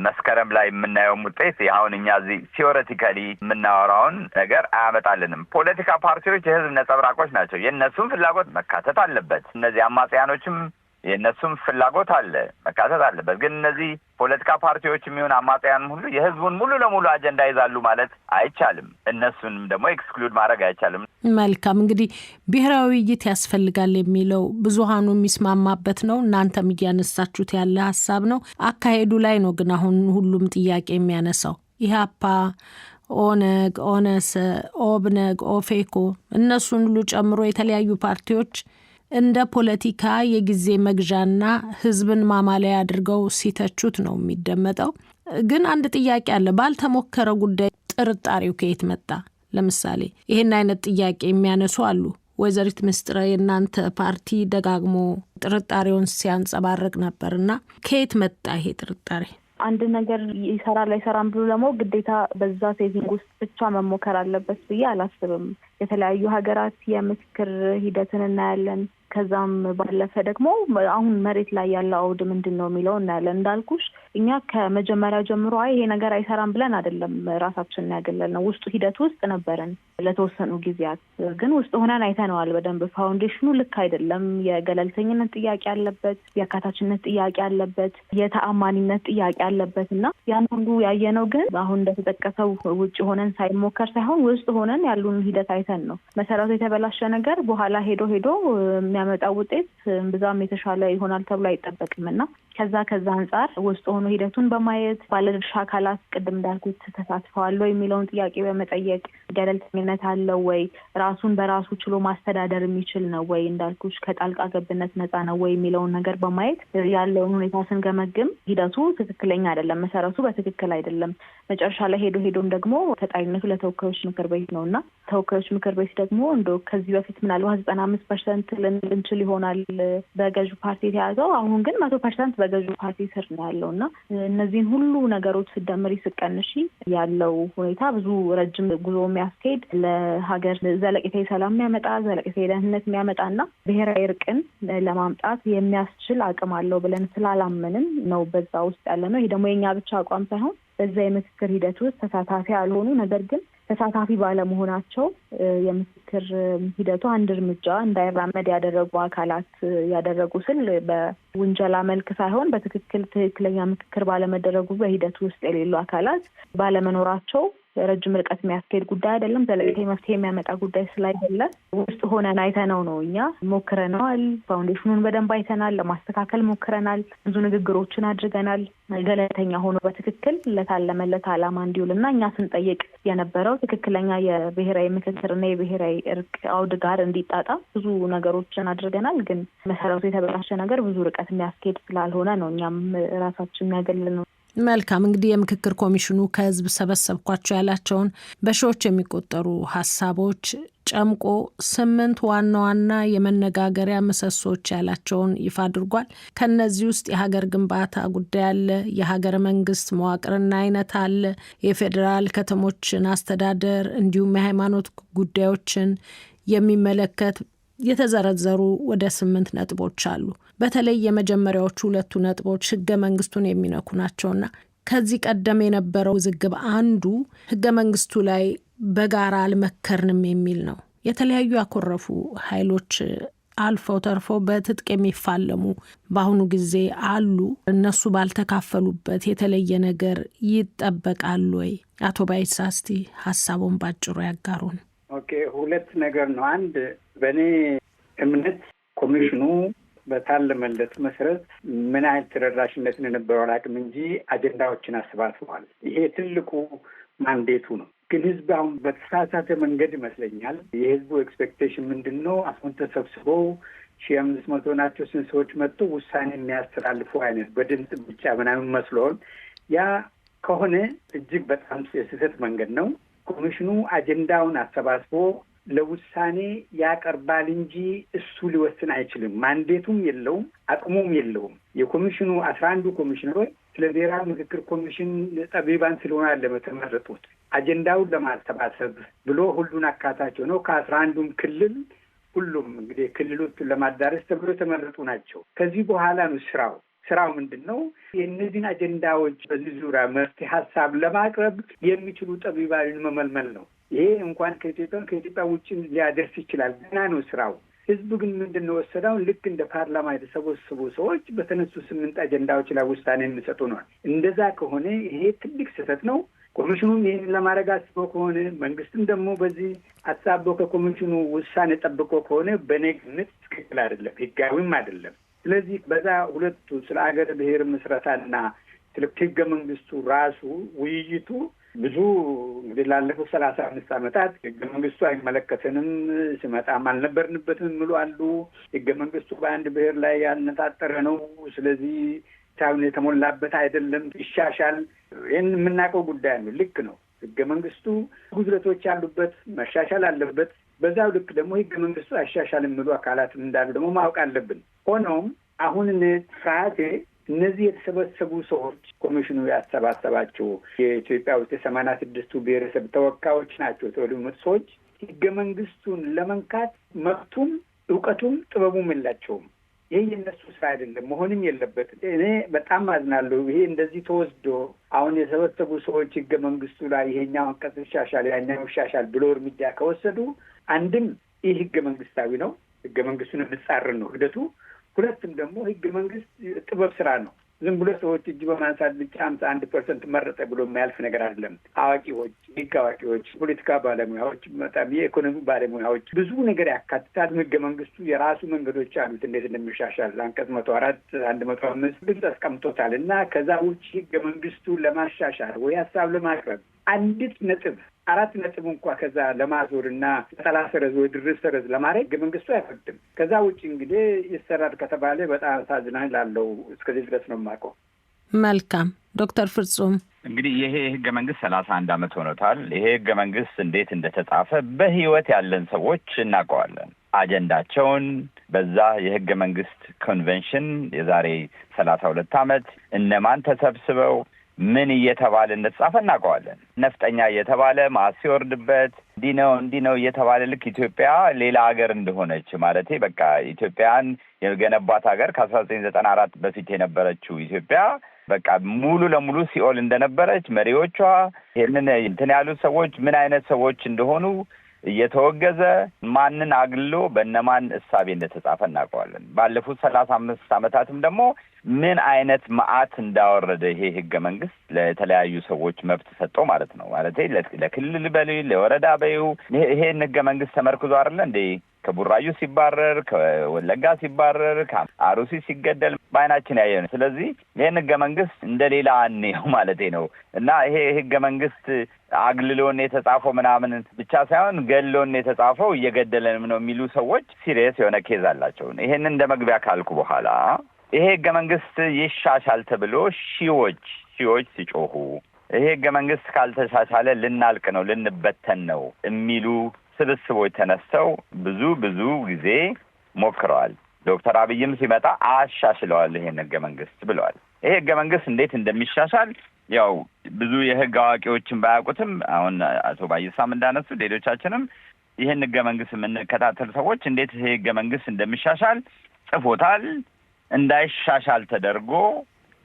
መስከረም ላይ የምናየው ውጤት አሁን እኛ እዚህ ቲዎሬቲካሊ የምናወራውን ነገር አያመጣልንም። ፖለቲካ ፓርቲዎች የህዝብ ነጸብራቆች ናቸው። የእነሱም ፍላጎት መካተት አለበት። እነዚህ አማጽያኖችም የእነሱም ፍላጎት አለ፣ መካተት አለበት። ግን እነዚህ ፖለቲካ ፓርቲዎች የሚሆን አማጽያንም ሁሉ የህዝቡን ሙሉ ለሙሉ አጀንዳ ይዛሉ ማለት አይቻልም። እነሱንም ደግሞ ኤክስክሉድ ማድረግ አይቻልም። መልካም እንግዲህ ብሔራዊ ውይይት ያስፈልጋል የሚለው ብዙሃኑ የሚስማማበት ነው። እናንተም እያነሳችሁት ያለ ሀሳብ ነው። አካሄዱ ላይ ነው ግን አሁን ሁሉም ጥያቄ የሚያነሳው ኢህአፓ፣ ኦነግ፣ ኦነሰ፣ ኦብነግ፣ ኦፌኮ እነሱን ሁሉ ጨምሮ የተለያዩ ፓርቲዎች እንደ ፖለቲካ የጊዜ መግዣና ህዝብን ማማለያ አድርገው ሲተቹት ነው የሚደመጠው። ግን አንድ ጥያቄ አለ። ባልተሞከረ ጉዳይ ጥርጣሬው ከየት መጣ? ለምሳሌ ይህን አይነት ጥያቄ የሚያነሱ አሉ። ወይዘሪት ምስጥረ የእናንተ ፓርቲ ደጋግሞ ጥርጣሬውን ሲያንጸባርቅ ነበርና ከየት መጣ ይሄ ጥርጣሬ? አንድ ነገር ይሰራል አይሰራም ብሎ ደግሞ ግዴታ በዛ ሴቲንግ ውስጥ ብቻ መሞከር አለበት ብዬ አላስብም። የተለያዩ ሀገራት የምክክር ሂደትን እናያለን። ከዛም ባለፈ ደግሞ አሁን መሬት ላይ ያለው አውድ ምንድን ነው የሚለው እናያለን። እንዳልኩሽ እኛ ከመጀመሪያ ጀምሮ ይሄ ነገር አይሰራም ብለን አይደለም ራሳችንን ያገለልነው። ውስጡ ሂደት ውስጥ ነበርን ለተወሰኑ ጊዜያት። ግን ውስጥ ሆነን አይተነዋል በደንብ። ፋውንዴሽኑ ልክ አይደለም። የገለልተኝነት ጥያቄ አለበት፣ የአካታችነት ጥያቄ አለበት፣ የተአማኒነት ጥያቄ አለበት እና ያን ሁሉ ያየነው ግን አሁን እንደተጠቀሰው ውጭ ሆነን ሳይሞከር ሳይሆን ውስጥ ሆነን ያሉን ሂደት አይተን ነው። መሰረቱ የተበላሸ ነገር በኋላ ሄዶ የሚያመጣው ውጤት ብዛም የተሻለ ይሆናል ተብሎ አይጠበቅም እና ከዛ አንጻር ውስጥ ሆኖ ሂደቱን በማየት ባለድርሻ አካላት ቅድም እንዳልኩት ተሳትፈዋል ወይ የሚለውን ጥያቄ በመጠየቅ ገለልተኝነት አለው ወይ፣ ራሱን በራሱ ችሎ ማስተዳደር የሚችል ነው ወይ፣ እንዳልኩሽ ከጣልቃ ገብነት ነፃ ነው ወይ የሚለውን ነገር በማየት ያለውን ሁኔታ ስንገመግም ሂደቱ ትክክለኛ አይደለም፣ መሰረቱ በትክክል አይደለም። መጨረሻ ላይ ሄዶም ደግሞ ተጣሪነቱ ለተወካዮች ምክር ቤት ነው እና ተወካዮች ምክር ቤት ደግሞ ከዚህ በፊት ምናልባት 95% ልንችል ይሆናል በገዢ ፓርቲ የተያዘው። አሁን ግን 100% በገዢ ፓርቲ ስር ነው ያለው እና እነዚህን ሁሉ ነገሮች ስደምሪ ስቀንሺ ያለው ሁኔታ ብዙ ረጅም ጉዞ የሚያስኬድ ለሀገር ዘለቄታዊ ሰላም የሚያመጣ ዘለቄታዊ ደህንነት የሚያመጣና ብሔራዊ እርቅን ለማምጣት የሚያስችል አቅም አለው ብለን ስላላመንን ነው በዛ ውስጥ ያለ ነው። ይሄ ደግሞ የኛ ብቻ አቋም ሳይሆን በዛ የምክክር ሂደት ውስጥ ተሳታፊ ያልሆኑ ነገር ግን ተሳታፊ ባለመሆናቸው የምክክር ሂደቱ አንድ እርምጃ እንዳይራመድ ያደረጉ አካላት ያደረጉ ስል በውንጀላ መልክ ሳይሆን ትክክለኛ ምክክር ባለመደረጉ በሂደቱ ውስጥ የሌሉ አካላት ባለመኖራቸው ረጅም ርቀት የሚያስኬድ ጉዳይ አይደለም። ዘለቄታዊ መፍትሄ የሚያመጣ ጉዳይ ስላይደለ ውስጥ ሆነን አይተነው ነው። እኛ ሞክረነዋል። ፋውንዴሽኑን በደንብ አይተናል። ለማስተካከል ሞክረናል። ብዙ ንግግሮችን አድርገናል። ገለልተኛ ሆኖ በትክክል ለታለመለት ዓላማ እንዲውልና እኛ ስንጠይቅ የነበረው ትክክለኛ የብሔራዊ ምክክርና የብሔራዊ እርቅ አውድ ጋር እንዲጣጣ ብዙ ነገሮችን አድርገናል። ግን መሰረቱ የተበላሸ ነገር ብዙ ርቀት የሚያስኬድ ስላልሆነ ነው እኛም ራሳችን ያገለል ነው። መልካም እንግዲህ የምክክር ኮሚሽኑ ከህዝብ ሰበሰብኳቸው ያላቸውን በሺዎች የሚቆጠሩ ሀሳቦች ጨምቆ 8 ዋና ዋና የመነጋገሪያ ምሰሶች ያላቸውን ይፋ አድርጓል። ከነዚህ ውስጥ የሀገር ግንባታ ጉዳይ አለ፣ የሀገር መንግስት መዋቅርና አይነት አለ፣ የፌዴራል ከተሞችን አስተዳደር እንዲሁም የሃይማኖት ጉዳዮችን የሚመለከት የተዘረዘሩ ወደ 8 ነጥቦች አሉ። በተለይ የመጀመሪያዎቹ 2 ነጥቦች ህገ መንግስቱን የሚነኩ ናቸውና ከዚህ ቀደም የነበረው ውዝግብ አንዱ ህገ መንግስቱ ላይ በጋራ አልመከርንም የሚል ነው። የተለያዩ ያኮረፉ ኃይሎች አልፈው ተርፈው በትጥቅ የሚፋለሙ በአሁኑ ጊዜ አሉ። እነሱ ባልተካፈሉበት የተለየ ነገር ይጠበቃል ወይ? አቶ ባይሳ እስቲ ሀሳቡን ባጭሩ ያጋሩን። ኦኬ፣ 2 ነገር ነው። አንድ በእኔ እምነት ኮሚሽኑ በታለመለት መሰረት ምን አይነት ተደራሽነትን የነበረው አላውቅም እንጂ አጀንዳዎችን አሰባስበዋል። ይሄ ትልቁ ማንዴቱ ነው። ግን ህዝብ አሁን በተሳሳተ መንገድ ይመስለኛል። የህዝቡ ኤክስፔክቴሽን ምንድን ነው? አሁን ተሰብስበው 1500 ናቸው ስንት ሰዎች መጥቶ ውሳኔ የሚያስተላልፉ አይነት በድምፅ ብቻ ምናምን መስሎን፣ ያ ከሆነ እጅግ በጣም የስህተት መንገድ ነው። ኮሚሽኑ አጀንዳውን አሰባስቦ ለውሳኔ ያቀርባል እንጂ እሱ ሊወስን አይችልም። ማንዴቱም የለውም፣ አቅሙም የለውም። የኮሚሽኑ 11 ኮሚሽነሮች ስለ ብሔራዊ ምክክር ኮሚሽን ጠቢባን ስለሆነ ለተመረጡት አጀንዳውን ለማሰባሰብ ብሎ ሁሉን አካታቸው ነው። ከ11ዱም ክልል ሁሉም እንግዲህ ክልሎቹን ለማዳረስ ተብሎ የተመረጡ ናቸው። ከዚህ በኋላ ነው ስራው ምንድን ነው? የእነዚህን አጀንዳዎች በዚህ ዙሪያ መፍትሄ ሀሳብ ለማቅረብ የሚችሉ ጠቢባንን መመልመል ነው። ይሄ እንኳን ከኢትዮጵያ ውጭ ሊያደርስ ይችላል። ገና ነው ስራው። ህዝቡ ግን ምንድነው ወሰደው ልክ እንደ ፓርላማ የተሰበሰቡ ሰዎች በተነሱ 8 አጀንዳዎች ላይ ውሳኔ የሚሰጡ ነው። እንደዛ ከሆነ ይሄ ትልቅ ስህተት ነው። ኮሚሽኑም ይሄን ለማድረግ አስቦ ከሆነ መንግስትም ደግሞ በዚህ አሳቦ ከኮሚሽኑ ውሳኔ ጠብቆ ከሆነ በእኔ ግምት ትክክል አይደለም፣ ህጋዊም አይደለም። ስለዚህ በዛ ሁለቱ ስለ ሀገር ብሔር ምስረታና ስለ ህገ መንግስቱ ራሱ ውይይቱ ብዙ እንግዲህ ላለፉት 35 ዓመታት ህገ መንግስቱ አይመለከተንም ሲመጣም አልነበርንበትም የሚሉ አሉ። ህገ መንግስቱ በአንድ ብሔር ላይ ያነጣጠረ ነው፣ ስለዚህ ታውን የተሞላበት አይደለም፣ ይሻሻል። ይህን የምናውቀው ጉዳይ ነው። ልክ ነው። ህገ መንግስቱ ጉድለቶች ያሉበት መሻሻል አለበት። በዛው ልክ ደግሞ ህገ መንግስቱ አይሻሻል የሚሉ አካላትም እንዳሉ ደግሞ ማወቅ አለብን። ሆኖም አሁን ፍርሃቴ እነዚህ የተሰበሰቡ ሰዎች ኮሚሽኑ ያሰባሰባቸው የኢትዮጵያ ውስጥ 86ቱ ብሔረሰብ ተወካዮች ናቸው የተወለዱት ሰዎች ህገ መንግስቱን ለመንካት መብቱም እውቀቱም ጥበቡም የላቸውም። ይሄ የነሱ ስራ አይደለም፣ መሆንም የለበትም። እኔ በጣም አዝናለሁ። ይሄ እንደዚህ ተወስዶ አሁን የሰበሰቡ ሰዎች ህገ መንግስቱ ላይ ይሄኛው አንቀጽ ይሻሻል ያኛው ይሻሻል ብሎ እርምጃ ከወሰዱ አንድም ይህ ህገ መንግስታዊ ነው፣ ህገ መንግስቱን የሚጻረር ነው ሂደቱ። ሁለትም ደግሞ ህገ መንግስት ጥበብ ስራ ነው። ዝም ብሎ ሰዎች እጅ በማንሳት ብቻ 51% መረጠ ብሎ የሚያልፍ ነገር አይደለም። አዋቂዎች፣ ህግ አዋቂዎች፣ ፖለቲካ ባለሙያዎች፣ በጣም የኢኮኖሚ ባለሙያዎች ብዙ ነገር ያካትታል። ህገ መንግስቱ የራሱ መንገዶች አሉት እንዴት እንደሚሻሻል አንቀጽ 104 105 ግልጽ አስቀምጦታል። እና ከዛ ውጭ ህገ መንግስቱ ለማሻሻል ወይ ሀሳብ ለማቅረብ አንዲት ነጥብ 4 ነጥብ እንኳ ከዛ ለማዞር እና ጠላ ሰረዝ ወይ ድርብ ሰረዝ ለማድረግ ህገ መንግስቱ አይፈቅድም። ከዛ ውጭ እንግዲህ ይሰራል ከተባለ በጣም አሳዝናኝ ላለው እስከዚህ ድረስ ነው የማውቀው። መልካም ዶክተር ፍጹም እንግዲህ ይሄ ህገ መንግስት 31 ዓመት ሆኖታል። ይሄ ህገ መንግስት እንዴት እንደተጻፈ በህይወት ያለን ሰዎች እናውቀዋለን። አጀንዳቸውን በዛ የህገ መንግስት ኮንቬንሽን የዛሬ 32 ዓመት እነማን ተሰብስበው ምን እየተባለ እንደተጻፈ እናውቀዋለን። ነፍጠኛ እየተባለ ማስ ሲወርድበት እንዲህ ነው እየተባለ ልክ ኢትዮጵያ ሌላ ሀገር እንደሆነች ማለቴ በቃ ኢትዮጵያን የገነባት ሀገር ከ1994 በፊት የነበረችው ኢትዮጵያ በቃ ሙሉ ለሙሉ ሲኦል እንደነበረች መሪዎቿ ይሄንን እንትን ያሉት ሰዎች ምን አይነት ሰዎች እንደሆኑ እየተወገዘ ማንን አግልሎ በእነማን እሳቤ እንደተጻፈ እናውቀዋለን። ባለፉት 35 ዓመታትም ደግሞ ምን አይነት መዓት እንዳወረደ ይሄ ህገ መንግስት ለተለያዩ ሰዎች መብት ሰጠው ማለት ነው። ማለት ለክልል በልዩ ለወረዳ በዩ ይሄን ህገ መንግስት ተመርክዞ አይደለ እንዴ ከቡራዩ ሲባረር፣ ከወለጋ ሲባረር፣ ከአሩሲ ሲገደል በአይናችን ያየነው። ስለዚህ ይሄን ህገ መንግስት እንደሌላ አንየው ማለቴ ነው። እና ይሄ ህገ መንግስት አግልሎን የተጻፈው ምናምን ብቻ ሳይሆን ገሎን የተጻፈው እየገደለንም ነው የሚሉ ሰዎች ሲሪየስ የሆነ ኬዝ አላቸው። ይሄን እንደ መግቢያ ካልኩ በኋላ ይሄ ህገ መንግስት ይሻሻል ተብሎ ሺዎች ሲጮሁ ይሄ ህገ መንግስት ካልተሻሻለ ልናልቅ ነው ልንበተን ነው የሚሉ ስብስቦች ተነስተው ብዙ ጊዜ ሞክረዋል። ዶክተር አብይም ሲመጣ አሻሽለዋል ይሄን ህገ መንግስት ብለዋል። ይሄ ህገ መንግስት እንዴት እንደሚሻሻል ያው ብዙ የህግ አዋቂዎችን ባያውቁትም አሁን አቶ ባይሳም እንዳነሱ ሌሎቻችንም ይሄን ህገ መንግስት የምንከታተል ሰዎች እንዴት ይሄ ህገ መንግስት እንደሚሻሻል ጽፎታል። እንዳይሻሻል ተደርጎ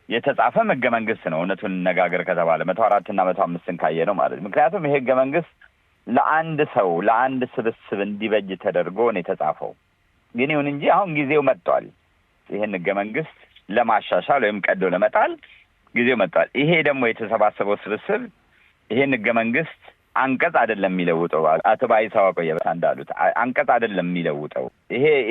የተጻፈም ህገ መንግስት ነው። እውነቱን ነጋገር ከተባለ 104 እና 105 ካየ ነው ማለት። ምክንያቱም ይሄ ህገ መንግስት ለአንድ ሰው ለአንድ ስብስብ እንዲበጅ ተደርጎ ነው የተጻፈው። ግን ይሁን እንጂ አሁን ጊዜው መጥቷል። ይሄን ህገ መንግስት ለማሻሻል ወይም ቀዶ ለመጣል ጊዜው መጥቷል። ይሄ ደግሞ የተሰባሰበው ስብስብ ይሄን ህገ መንግስት አንቀጽ አይደለም የሚለውጠው። አቶ ባይሳው ቆየበታ እንዳሉት አንቀጽ አይደለም የሚለውጠው።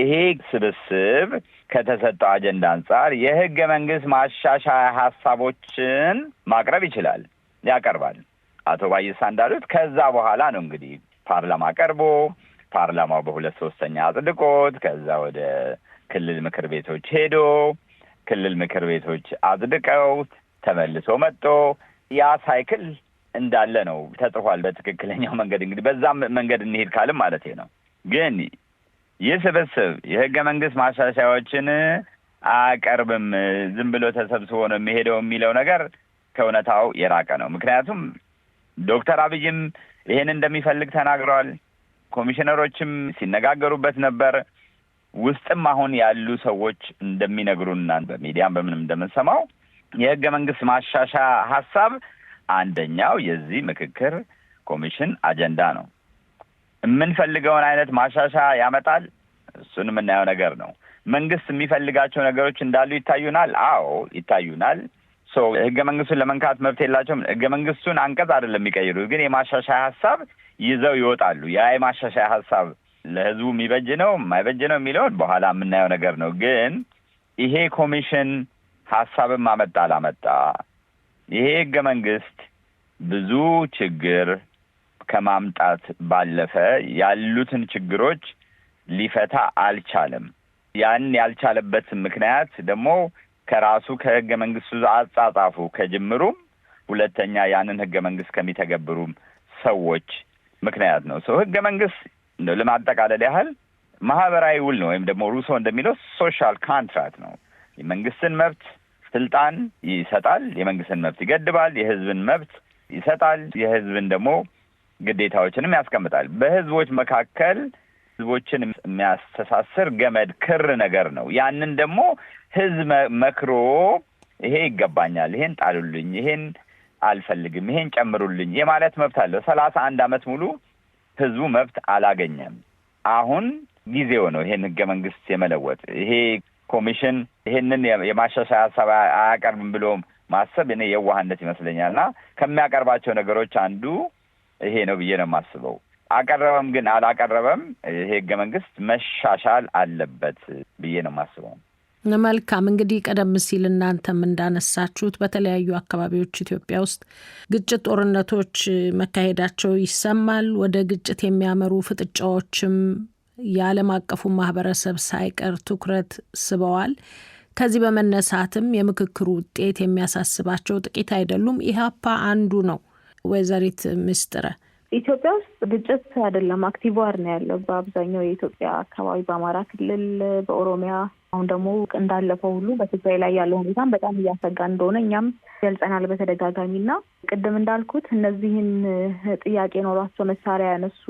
ይሄ ስብስብ ከተሰጠው አጀንዳ አንጻር የህገ መንግስት ማሻሻያ ሀሳቦችን ማቅረብ ይችላል፣ ያቀርባል። አቶ ባይሳ እንዳሉት ከዛ በኋላ ነው እንግዲህ ፓርላማ ቀርቦ ፓርላማው በ2/3 አጽድቆት ከዛ ወደ ክልል ምክር ቤቶች ሄዶ ክልል ምክር ቤቶች አጽድቀው ተመልሶ መጥቶ ያ ሳይክል እንዳለ ነው ተጽፏል በትክክለኛው መንገድ። እንግዲህ በዛም መንገድ እንሄድ ካልም ማለት ነው። ግን ይህ ስብስብ የህገ መንግስት ማሻሻያዎችን አያቀርብም፣ ዝም ብሎ ተሰብስቦ ነው የሚሄደው የሚለው ነገር ከእውነታው የራቀ ነው። ምክንያቱም ዶክተር አብይም ይሄን እንደሚፈልግ ተናግረዋል። ኮሚሽነሮችም ሲነጋገሩበት ነበር። ውስጥም አሁን ያሉ ሰዎች እንደሚነግሩና በሚዲያም በምንም እንደምንሰማው የህገ መንግስት ማሻሻያ ሀሳብ አንደኛው የዚህ ምክክር ኮሚሽን አጀንዳ ነው። የምንፈልገውን አይነት ማሻሻያ ያመጣል። እሱን የምናየው ነገር ነው። መንግስት የሚፈልጋቸው ነገሮች እንዳሉ ይታዩናል። አዎ ይታዩናል። ህገ መንግስቱን ለመንካት መብት የላቸውም። ህገ መንግስቱን አንቀጽ አይደለም የሚቀይሩ፣ ግን የማሻሻያ ሀሳብ ይዘው ይወጣሉ። ያ የማሻሻያ ሀሳብ ለህዝቡ የሚበጅ ነው የማይበጅ ነው የሚለውን በኋላ የምናየው ነገር ነው። ግን ይሄ ኮሚሽን ሀሳብን ማመጣ አላመጣ ይሄ ህገ መንግስት ብዙ ችግር ከማምጣት ባለፈ ያሉትን ችግሮች ሊፈታ አልቻለም። ያን ያልቻለበት ምክንያት ደግሞ ከራሱ ከህገ መንግስቱ አጻጻፉ ከጅምሩም፣ ሁለተኛ ያንን ህገ መንግስት ከሚተገብሩም ሰዎች ምክንያት ነው። ህገ መንግስት ለማጠቃለል ያህል ማህበራዊ ውል ነው፣ ወይም ደግሞ ሩሶ እንደሚለው ሶሻል ካንትራክት ነው። የመንግስትን መብት ስልጣን ይሰጣል፣ የመንግስትን መብት ይገድባል፣ የህዝብን መብት ይሰጣል፣ የህዝብን ደግሞ ግዴታዎችንም ያስቀምጣል። በህዝቦች መካከል ህዝቦችን የሚያስተሳስር ገመድ ክር ነገር ነው። ያንን ደግሞ ህዝብ መክሮ ይሄ ይገባኛል፣ ይሄን ጣሉልኝ፣ ይሄን አልፈልግም፣ ይሄን ጨምሩልኝ የማለት መብት አለው። 31 ዓመት ሙሉ ህዝቡ መብት አላገኘም። አሁን ጊዜው ነው ይሄን ህገ መንግስት የመለወጥ። ይሄ ኮሚሽን ይሄንን የማሻሻያ ሀሳብ አያቀርብም ብሎ ማሰብ እኔ የዋህነት ይመስለኛልና ከሚያቀርባቸው ነገሮች አንዱ ይሄ ነው ብዬ ነው የማስበው። አቀረበም ግን አላቀረበም ይሄ ህገ መንግስት መሻሻል አለበት ብዬ ነው የማስበው። መልካም። እንግዲህ ቀደም ሲል እናንተም እንዳነሳችሁት በተለያዩ አካባቢዎች ኢትዮጵያ ውስጥ ግጭት፣ ጦርነቶች መካሄዳቸው ይሰማል። ወደ ግጭት የሚያመሩ ፍጥጫዎችም የዓለም አቀፉ ማህበረሰብ ሳይቀር ትኩረት ስበዋል። ከዚህ በመነሳትም የምክክሩ ውጤት የሚያሳስባቸው ጥቂት አይደሉም። ኢህአፓ አንዱ ነው። ወይዘሪት ምስጥረ፣ ኢትዮጵያ ውስጥ ግጭት አይደለም አክቲቭ ዋር ነው ያለው በአብዛኛው የኢትዮጵያ አካባቢ፣ በአማራ ክልል፣ በኦሮሚያ፣ አሁን ደግሞ እንዳለፈው ሁሉ በትግራይ ላይ ያለው ሁኔታም በጣም እያሰጋ እንደሆነ እኛም ገልጸናል በተደጋጋሚና ቅድም እንዳልኩት እነዚህን ጥያቄ ኖሯቸው መሳሪያ ያነሱ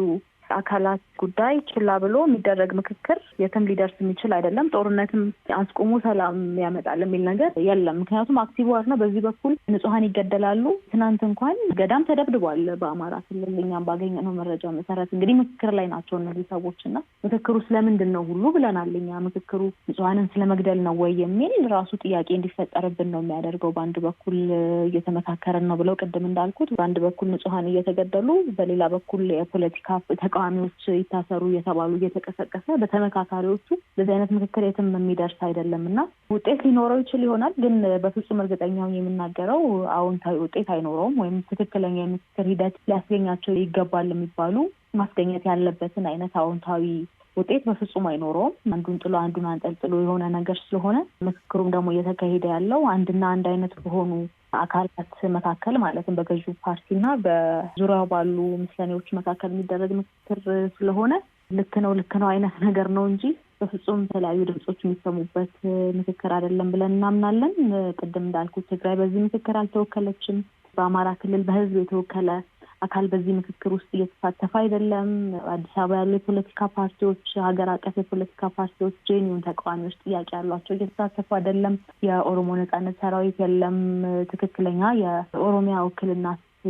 አካላት ጉዳይ ችላ ብሎ የሚደረግ ምክክር የትም ሊደርስ የሚችል አይደለም። ጦርነትም አስቆሙ ሰላም ያመጣል የሚል ነገር የለም። ምክንያቱም አክቲቭ ዋር ነው። በዚህ በኩል ንጹሐን ይገደላሉ። ትናንት እንኳን ገዳም ተደብድቧል በአማራ ክልል። እኛም ባገኘነው መረጃ መሰረት እንግዲህ ምክክር ላይ ናቸው እነዚህ ሰዎችና ምክክሩ ስለምንድን ነው ሁሉ ብለናል እኛ። ምክክሩ ንጹሐንን ስለመግደል ነው ወይ የሚል ራሱ ጥያቄ እንዲፈጠርብን ነው የሚያደርገው። በአንድ በኩል እየተመካከረን ነው ብለው ቅድም እንዳልኩት በአንድ በኩል ንጹሐን እየተገደሉ፣ በሌላ በኩል የፖለቲካ ተቃዋሚዎች ይታሰሩ እየተባሉ እየተቀሰቀሰ በተመካካሪዎቹ በዚህ አይነት ምክክር የትም የሚደርስ አይደለም እና ውጤት ሊኖረው ይችል ይሆናል። ግን በፍጹም እርግጠኛው የምናገረው አዎንታዊ ውጤት አይኖረውም፣ ወይም ትክክለኛ የምክክር ሂደት ሊያስገኛቸው ይገባል የሚባሉ ማስገኘት ያለበትን አይነት አዎንታዊ ውጤት በፍጹም አይኖረውም። አንዱን ጥሎ አንዱን አንጠልጥሎ የሆነ ነገር ስለሆነ ምክክሩም ደግሞ እየተካሄደ ያለው አንድና አንድ አይነት በሆኑ አካላት መካከል ማለትም በገዢው ፓርቲና በዙሪያው ባሉ ምስለኔዎች መካከል የሚደረግ ምክክር ስለሆነ ልክ ነው አይነት ነገር ነው እንጂ በፍጹም የተለያዩ ድምጾች የሚሰሙበት ምክክር አይደለም ብለን እናምናለን። ቅድም እንዳልኩት ትግራይ በዚህ ምክክር አልተወከለችም። በአማራ ክልል በህዝብ የተወከለ አካል በዚህ ምክክር ውስጥ እየተሳተፈ አይደለም። አዲስ አበባ ያሉ የፖለቲካ ፓርቲዎች፣ ሀገር አቀፍ የፖለቲካ ፓርቲዎች፣ ጄኒውን ተቃዋሚዎች ጥያቄ ያሏቸው እየተሳተፉ አይደለም። የኦሮሞ ነጻነት ሰራዊት የለም። ትክክለኛ የኦሮሚያ ውክልና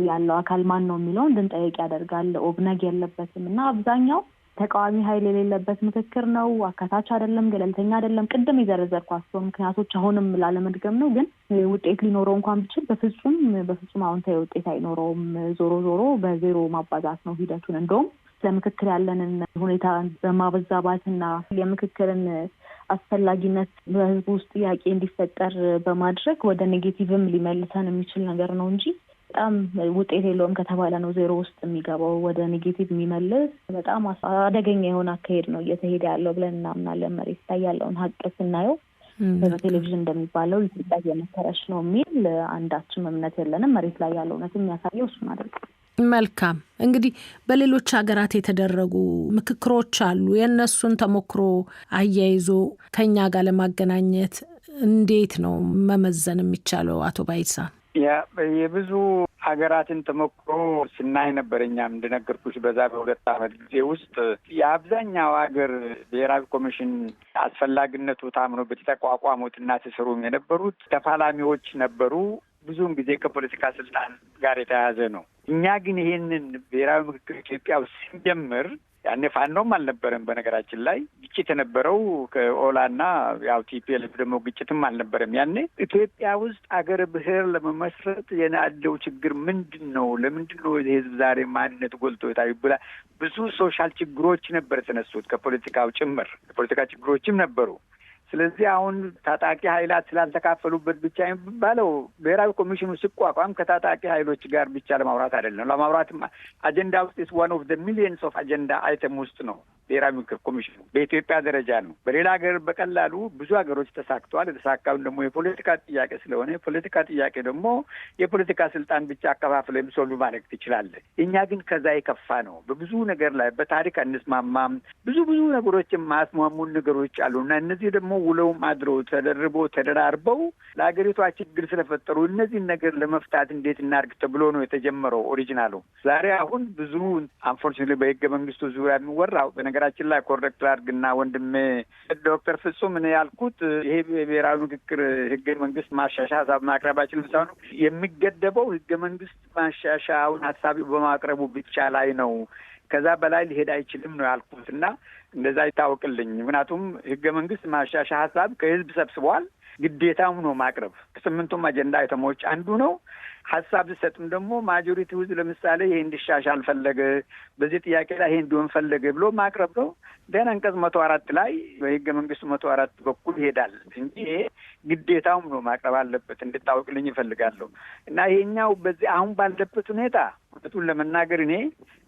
ያለው አካል ማን ነው የሚለውን እንድንጠይቅ ያደርጋል። ኦብነግ የለበትም እና አብዛኛው ተቃዋሚ ኃይል የሌለበት ምክክር ነው። አካታች አይደለም፣ ገለልተኛ አይደለም። ቅድም የዘረዘርኳቸው ምክንያቶች አሁንም ላለመድገም ነው። ግን ውጤት ሊኖረው እንኳን ብችል በፍጹም አዎንታዊ ውጤት አይኖረውም። ዞሮ በዜሮ ማባዛት ነው ሂደቱን። እንደውም ስለምክክር ያለንን ሁኔታ በማበዛባትና የምክክርን አስፈላጊነት በህዝቡ ውስጥ ጥያቄ እንዲፈጠር በማድረግ ወደ ኔጌቲቭም ሊመልሰን የሚችል ነገር ነው እንጂ በጣም ውጤት የለውም ከተባለ ነው ዜሮ ውስጥ የሚገባው። ወደ ኔጌቲቭ የሚመልስ በጣም አደገኛ የሆነ አካሄድ ነው እየተሄደ ያለው ብለን እናምናለን። መሬት ላይ ያለውን ሀቅ ስናየው በቴሌቪዥን እንደሚባለው ኢትዮጵያ እየመከረች ነው የሚል አንዳችም እምነት የለንም። መሬት ላይ ያለው እውነት የሚያሳየው እሱን አይደለም። መልካም። እንግዲህ በሌሎች ሀገራት የተደረጉ ምክክሮች አሉ። የእነሱን ተሞክሮ አያይዞ ከኛ ጋር ለማገናኘት እንዴት ነው መመዘን የሚቻለው? አቶ ባይሳ የብዙ ሀገራትን ተሞክሮ ስናይ ነበር። እኛም እንደነገርኩሽ በዛ በ2 ዓመት ጊዜ ውስጥ የአብዛኛው ሀገር ብሔራዊ ኮሚሽን አስፈላጊነቱ ታምኖበት የተቋቋሙትና ሲሰሩም የነበሩት ተፋላሚዎች ነበሩ። ብዙውን ጊዜ ከፖለቲካ ስልጣን ጋር የተያያዘ ነው። እኛ ግን ይሄንን ብሔራዊ ምክክር ኢትዮጵያ ውስጥ ስንጀምር ያኔ ፋኖም አልነበረም። በነገራችን ላይ ግጭት የነበረው ከኦላና ያው ቲፒኤልኤፍ ደግሞ ግጭትም አልነበረም። ያኔ ኢትዮጵያ ውስጥ አገር ብሔር ለመመስረት ያለው ችግር ምንድን ነው? ለምንድን ነው የህዝብ ዛሬ ማንነት ጎልቶ የታዩ ብላ ብዙ ሶሻል ችግሮች ነበር የተነሱት፣ ከፖለቲካው ጭምር የፖለቲካ ችግሮችም ነበሩ። ስለዚህ አሁን ታጣቂ ኃይላት ስላልተካፈሉበት ብቻ የሚባለው ብሔራዊ ኮሚሽኑ ሲቋቋም ከታጣቂ ኃይሎች ጋር ብቻ ለማውራት አይደለም። ለማውራትም አጀንዳ ውስጥ ኢስ ዋን ኦፍ ዘ ሚሊየንስ ኦፍ አጀንዳ አይተም ውስጥ ነው ብሔራዊ ምክክር ኮሚሽኑ በኢትዮጵያ ደረጃ ነው። በሌላ ሀገር በቀላሉ ብዙ ሀገሮች ተሳክተዋል። የተሳካውን ደግሞ የፖለቲካ ጥያቄ ስለሆነ የፖለቲካ ጥያቄ ደግሞ የፖለቲካ ስልጣን ብቻ አከፋፍለ የሚሶሉ ማድረግ ትችላለህ። እኛ ግን ከዛ የከፋ ነው። በብዙ ነገር ላይ በታሪክ አንስማማም። ብዙ ነገሮች የማያስማሙን ነገሮች አሉ እና እነዚህ ደግሞ ውለውም አድረው ተደራርበው ለሀገሪቷ ችግር ስለፈጠሩ እነዚህን ነገር ለመፍታት እንዴት እናድርግ ተብሎ ነው የተጀመረው ኦሪጂናሉ። ዛሬ አሁን ብዙ አንፎርቹኔትሊ በህገ መንግስቱ ዙሪያ የሚወራው በነገራችን ላይ ኮሬክት አድርግና ወንድሜ ዶክተር ፍጹም እኔ ያልኩት ይሄ ብሔራዊ ምክክር ህገ መንግስት ማሻሻያ ሀሳብ ማቅረባችን ሳይሆን የሚገደበው ህገ መንግስት ማሻሻያውን ሀሳብ በማቅረቡ ብቻ ላይ ነው። ከዛ በላይ ሊሄድ አይችልም ነው ያልኩት እና እንደዛ ይታወቅልኝ። ምክንያቱም ህገ መንግስት ማሻሻያ ሀሳብ ከህዝብ ሰብስቧል። ግዴታው ነው ማቅረብ። ከስምንቱም አጀንዳ አይተሞች አንዱ ነው። ሀሳብ ሲሰጥም ደግሞ ማጆሪቲ ህዝብ ለምሳሌ ይሄ እንዲሻሻል ፈለገ፣ በዚህ ጥያቄ ላይ ይሄ እንዲሆን ፈለገ ብሎ ማቅረብ ነው። ደህና አንቀጽ 104 ላይ በህገ መንግስቱ 104 በኩል ይሄዳል እንጂ ይሄ ግዴታውም ነው ማቅረብ አለበት። እንድታወቅልኝ ይፈልጋለሁ እና ይሄኛው በዚህ አሁን ባለበት ሁኔታ እውነቱን ለመናገር እኔ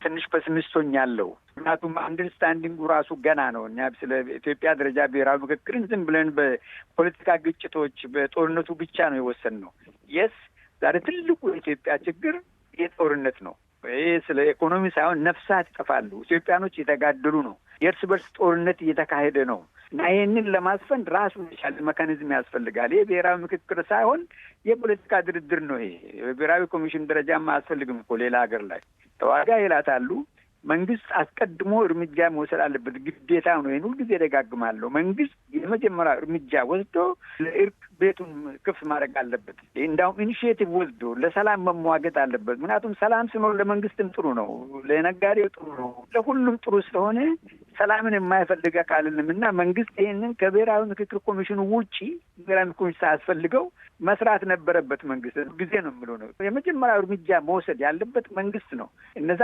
ትንሽ ፐሲሚስቶኛለሁ። ምክንያቱም አንደርስታንዲንጉ ራሱ ገና ነው። እኛ ስለ ኢትዮጵያ ደረጃ ብሔራዊ ምክክርን ዝም ብለን በፖለቲካ ግጭቶች በጦርነቱ ብቻ ነው የወሰንነው። የስ ዛሬ ትልቁ የኢትዮጵያ ችግር የጦርነት ነው። ይሄ ስለ ኢኮኖሚ ሳይሆን ነፍሳት ይጠፋሉ። ኢትዮጵያኖች እየተጋደሉ ነው። የእርስ በርስ ጦርነት እየተካሄደ ነው እና ይህንን ለማስፈን ራሱ የቻለ ሜካኒዝም ያስፈልጋል። ይህ ብሔራዊ ምክክር ሳይሆን የፖለቲካ ድርድር ነው። ይሄ ብሔራዊ ኮሚሽን ደረጃም አያስፈልግም እኮ ሌላ ሀገር ላይ ተዋጋ ይላታሉ። መንግስት አስቀድሞ እርምጃ መውሰድ አለበት፣ ግዴታ ነው። ይህን ሁልጊዜ ደጋግማለሁ። መንግስት የመጀመሪያ እርምጃ ወስዶ ለእርቅ ቤቱን ክፍት ማድረግ አለበት። እንዳውም ኢኒሽቲቭ ወስዶ ለሰላም መሟገት አለበት። ምክንያቱም ሰላም ሲኖር ለመንግስትም ጥሩ ነው፣ ለነጋዴው ጥሩ ነው፣ ለሁሉም ጥሩ ስለሆነ ሰላምን የማይፈልግ አካልንም እና መንግስት ይህንን ከብሔራዊ ምክክር ኮሚሽኑ ውጪ ብሔራዊ ምክክር ኮሚሽን ሳያስፈልገው መስራት ነበረበት። መንግስት ጊዜ ነው የምለው ነው የመጀመሪያ እርምጃ መውሰድ ያለበት መንግስት ነው። እነዛ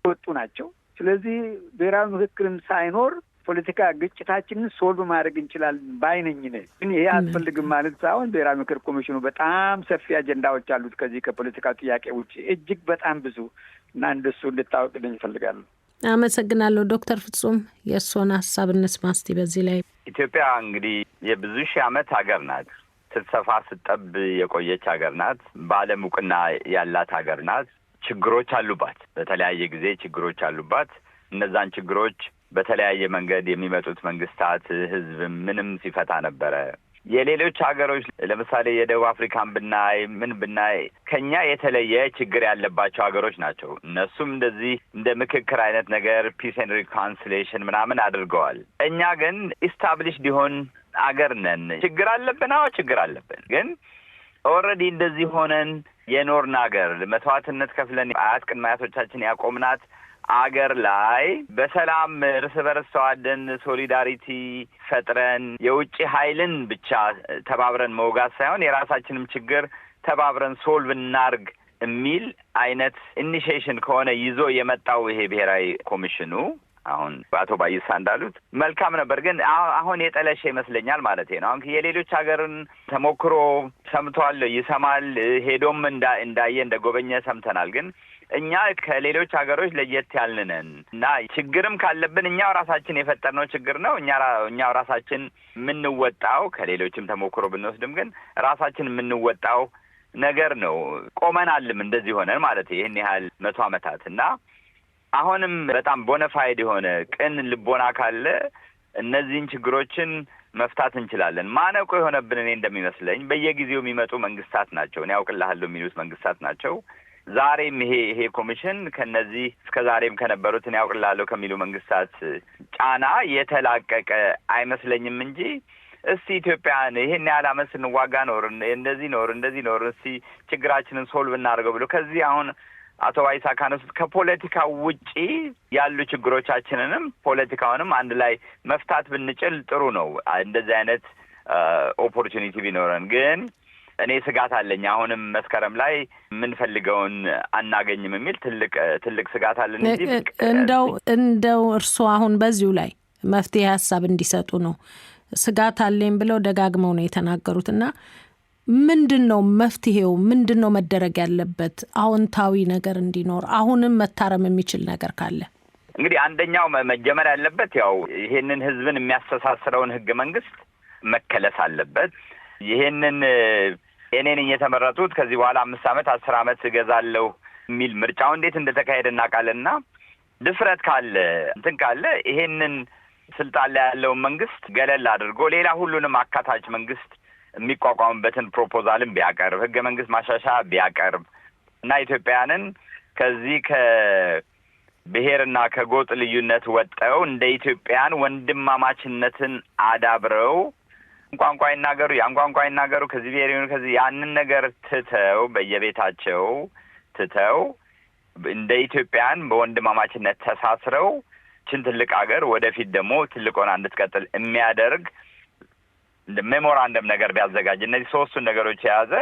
ወጡ ናቸው። ስለዚህ ብሔራዊ ምክክርም ሳይኖር ፖለቲካ ግጭታችንን ሶልቭ ማድረግ እንችላለን ባይነኝ ነኝ። ግን ይሄ አስፈልግም ማለት ሳይሆን ብሔራዊ ምክክር ኮሚሽኑ በጣም ሰፊ አጀንዳዎች አሉት ከዚህ ከፖለቲካ ጥያቄ ውጭ እጅግ በጣም ብዙ እና እንደሱ እንድታወቅልኝ እፈልጋለሁ። አመሰግናለሁ ዶክተር ፍጹም የእርስዎን ሀሳብ እንስማ እስቲ በዚህ ላይ። ኢትዮጵያ እንግዲህ የብዙ ሺህ ዓመት ሀገር ናት። ስትሰፋ ስትጠብ የቆየች ሀገር ናት። በዓለም እውቅና ያላት ሀገር ናት። ችግሮች አሉባት። በተለያየ ጊዜ ችግሮች አሉባት። እነዛን ችግሮች በተለያየ መንገድ የሚመጡት መንግስታት ህዝብ ምንም ሲፈታ ነበረ። የሌሎች ሀገሮች ለምሳሌ የደቡብ አፍሪካን ብናይ ብናይ ከኛ የተለየ ችግር ያለባቸው ሀገሮች ናቸው። እነሱም እንደዚህ እንደ ምክክር አይነት ነገር ፒስ ኤንድ ሪኮንሲሊዬሽን ምናምን አድርገዋል። እኛ ግን ኢስታብሊሽ ሊሆን አገር ነን። ችግር አለብን። አዎ ችግር አለብን። ግን ኦልሬዲ እንደዚህ ሆነን የኖርን አገር መስዋዕትነት ከፍለን አያት ቅድመ አያቶቻችን ያቆምናት አገር ላይ በሰላም እርስ በርስ ተዋደን ሶሊዳሪቲ ፈጥረን የውጭ ኃይልን ብቻ ተባብረን መውጋት ሳይሆን የራሳችንም ችግር ተባብረን ሶልቭ እናርግ የሚል አይነት ኢኒሺዬሽን ከሆነ ይዞ የመጣው ይሄ ብሔራዊ ኮሚሽኑ አሁን አቶ ባይሳ እንዳሉት መልካም ነበር። ግን አሁን የጠለሸ ይመስለኛል ማለት ነው። አሁን የሌሎች ሀገርን ተሞክሮ ሰምቷል፣ ይሰማል፣ ሄዶም እንዳየ እንደጎበኘ ሰምተናል። ግን እኛ ከሌሎች ሀገሮች ለየት ያልነን እና ችግርም ካለብን እኛው ራሳችን የፈጠርነው ችግር ነው። እኛው ራሳችን የምንወጣው ከሌሎችም ተሞክሮ ብንወስድም ግን ራሳችን የምንወጣው ነገር ነው። ቆመናልም እንደዚህ ሆነን ማለት ይህን ያህል 100 ዓመታት እና አሁንም በጣም ቦነፋይድ የሆነ ቅን ልቦና ካለ እነዚህን ችግሮችን መፍታት እንችላለን። ማነቆ የሆነብን እኔ እንደሚመስለኝ በየጊዜው የሚመጡ መንግስታት ናቸው። እኔ ያውቅልሃለሁ የሚሉት መንግስታት ናቸው። ዛሬም ይሄ ኮሚሽን ከነዚህ እስከ ዛሬም ከነበሩት እኔ ያውቅልሃለሁ ከሚሉ መንግስታት ጫና የተላቀቀ አይመስለኝም እንጂ እስቲ ኢትዮጵያን ይሄን ያህል ዓመት ስንዋጋ ኖር እንደዚህ ኖር እስቲ ችግራችንን ሶልቭ እናድርገው ብሎ ከዚህ አሁን አቶ ባይሳ ካነሱት ከፖለቲካ ውጪ ያሉ ችግሮቻችንንም ፖለቲካውንም አንድ ላይ መፍታት ብንችል ጥሩ ነው። እንደዚህ አይነት ኦፖርቹኒቲ ቢኖረን ግን እኔ ስጋት አለኝ። አሁንም መስከረም ላይ የምንፈልገውን አናገኝም የሚል ትልቅ ስጋት አለን። እንደው እርስዎ አሁን በዚሁ ላይ መፍትሄ ሀሳብ እንዲሰጡ ነው ስጋት አለኝ ብለው ደጋግመው ነው የተናገሩት እና ምንድን ነው መፍትሄው? ምንድን ነው መደረግ ያለበት አዎንታዊ ነገር እንዲኖር አሁንም መታረም የሚችል ነገር ካለ? እንግዲህ አንደኛው መጀመር ያለበት ያው ይሄንን ህዝብን የሚያስተሳስረውን ህገ መንግስት መከለስ አለበት። ይሄንን እኔ ነኝ የተመረጡት ከዚህ በኋላ 5 ዓመት 10 ዓመት እገዛለሁ የሚል ምርጫው እንዴት እንደተካሄደ እናውቃለንና ድፍረት ካለ ይሄንን ስልጣን ላይ ያለውን መንግስት ገለል አድርጎ ሌላ ሁሉንም አካታች መንግስት የሚቋቋምበትን ፕሮፖዛልን ቢያቀርብ ህገ መንግስት ማሻሻያ ቢያቀርብ እና ኢትዮጵያውያንን ከዚህ ከብሔርና ከጎጥ ልዩነት ወጥተው እንደ ኢትዮጵያን ወንድማማችነትን አዳብረው ቋንቋ ይናገሩ፣ ያን ቋንቋ ይናገሩ፣ ከዚህ ብሔር ይሁን ከዚህ ያንን ነገር ትተው በየቤታቸው ትተው እንደ ኢትዮጵያን በወንድማማችነት ተሳስረው ችን ትልቅ ሀገር ወደፊት ደግሞ ትልቅ ሆና እንድትቀጥል የሚያደርግ ሜሞራንደም ነገር ቢያዘጋጅ እነዚህ ሶስቱን ነገሮች የያዘ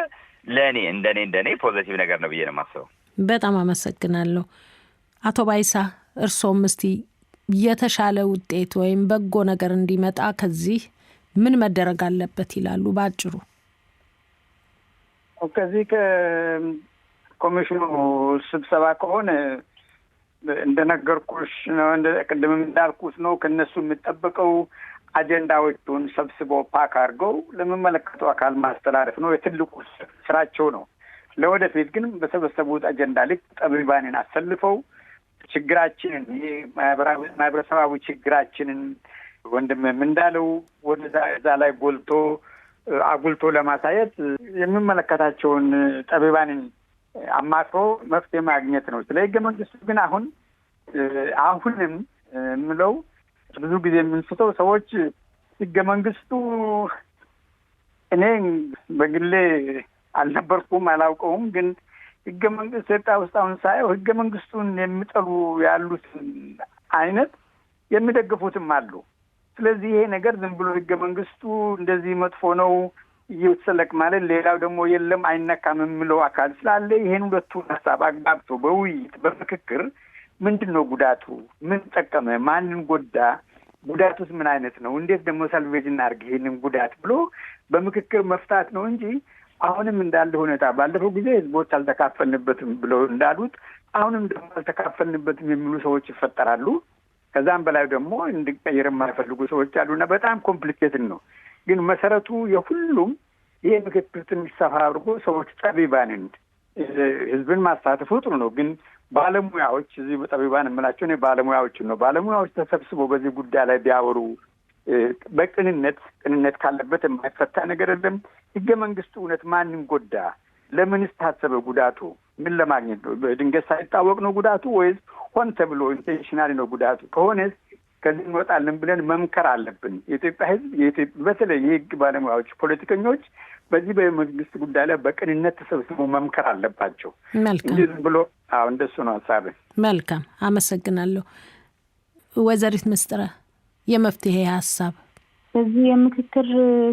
ለእኔ እንደኔ ፖዚቲቭ ነገር ነው ብዬ ነው የማስበው። በጣም አመሰግናለሁ። አቶ ባይሳ እርሶም እስቲ የተሻለ ውጤት ወይም በጎ ነገር እንዲመጣ ከዚህ ምን መደረግ አለበት ይላሉ ባጭሩ? ከዚህ ከኮሚሽኑ ስብሰባ ከሆነ እንደነገርኩሽ ነው፣ ቅድም እንዳልኩት ነው። ከነሱ የሚጠበቀው አጀንዳዎቹን ሰብስቦ ፓክ አድርገው ለሚመለከተው አካል ማስተላለፍ ነው። የትልቁ ስራቸው ነው። ለወደፊት ግን በሰበሰቡት አጀንዳ ልክ ጠቢባንን አሰልፈው ችግራችንን ማህበረሰባዊ ችግራችንን ወንድምም እንዳለው እዛ ላይ አጉልቶ ለማሳየት የሚመለከታቸውን ጠቢባንን አማክሮ መፍትሄ ማግኘት ነው። ስለ ህገ መንግስቱ ግን አሁንም የምለው ብዙ ጊዜ የምንስተው ሰዎች ህገ መንግስቱ እኔ በግሌ አልነበርኩም አላውቀውም፣ ግን ህገ መንግስት ኢትዮጵያ ውስጥ አሁን ሳየው ህገ መንግስቱን የሚጠሉ ያሉት አይነት የሚደግፉትም አሉ። ስለዚህ ይሄ ነገር ዝም ብሎ ህገ መንግስቱ እንደዚህ መጥፎ ነው እየተሰለቅ ማለት ሌላው ደግሞ የለም አይነካም የሚለው አካል ስላለ ይሄን ሁለቱን ሀሳብ አግባብቶ በውይይት በምክክር ምንድን ነው ጉዳቱ? ምን ጠቀመ? ማንን ጎዳ? ጉዳቱስ ምን አይነት ነው? እንዴት ደግሞ ሳልቬጅ እናድርግ ይሄንን ጉዳት ብሎ በምክክር መፍታት ነው እንጂ አሁንም እንዳለ ሁኔታ ባለፈው ጊዜ ህዝቦች አልተካፈልንበትም ብለው እንዳሉት አሁንም ደግሞ አልተካፈልንበትም የሚሉ ሰዎች ይፈጠራሉ። ከዛም በላይ ደግሞ እንዲቀየር የማይፈልጉ ሰዎች አሉና በጣም ኮምፕሊኬትድ ነው። ግን መሰረቱ የሁሉም ይሄ ምክክር ትንሽ ሰፋ አድርጎ ሰዎች ጠቢባንን ህዝብን ማሳተፉ ጥሩ ነው። ግን ባለሙያዎች እዚህ ጠቢባን የምላቸው እኔ ባለሙያዎችን ነው። ባለሙያዎች ተሰብስበው በዚህ ጉዳይ ላይ ቢያወሩ ቅንነት ካለበት የማይፈታ ነገር የለም። ህገ መንግስቱ እውነት ማንን ጎዳ? ለምንስ ታሰበ? ጉዳቱ ምን ለማግኘት ነው? በድንገት ሳይታወቅ ነው ጉዳቱ ወይስ ሆን ተብሎ ኢንቴንሽናሊ ነው ጉዳቱ? ከሆነስ ከዚህ እንወጣለን ብለን መምከር አለብን። የኢትዮጵያ ህዝብ በተለይ የህግ ባለሙያዎች፣ ፖለቲከኞች በዚህ በመንግስት ጉዳይ ላይ በቅንነት ተሰብስበው መምከር አለባቸው እንጂ ዝም ብሎ እንደሱ ነው ሀሳብ። መልካም አመሰግናለሁ። ወይዘሪት ምስጥረ የመፍትሄ ሀሳብ በዚህ የምክክር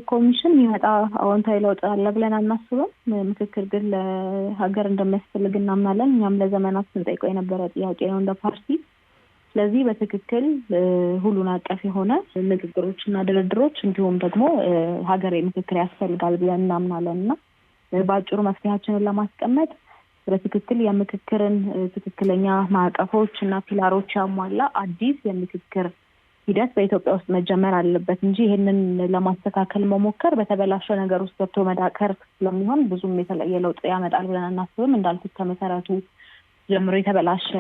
ኮሚሽን የሚመጣ አዎንታዊ ለውጥ አለ ብለን አናስብም። ምክክር ግን ለሀገር እንደሚያስፈልግ እናምናለን። እኛም ለዘመናት ስንጠይቀው የነበረ ጥያቄ ነው እንደ ፓርቲ። ስለዚህ በትክክል ሁሉን አቀፍ የሆነ ንግግሮችና ድርድሮች እንዲሁም ደግሞ ሀገራዊ ምክክር ያስፈልጋል ብለን እናምናለን እና በአጭሩ መፍትሄያችንን ለማስቀመጥ በትክክል የምክክርን ትክክለኛ ማዕቀፎች እና ፒላሮች ያሟላ አዲስ የምክክር ሂደት በኢትዮጵያ ውስጥ መጀመር አለበት እንጂ ይሄንን ለማስተካከል መሞከር በተበላሸ ነገር ውስጥ ገብቶ መዳከር ስለሚሆን ብዙም የተለየ ለውጥ ያመጣል ብለን አናስብም። እንዳልኩት ከመሰረቱ ጀምሮ የተበላሸ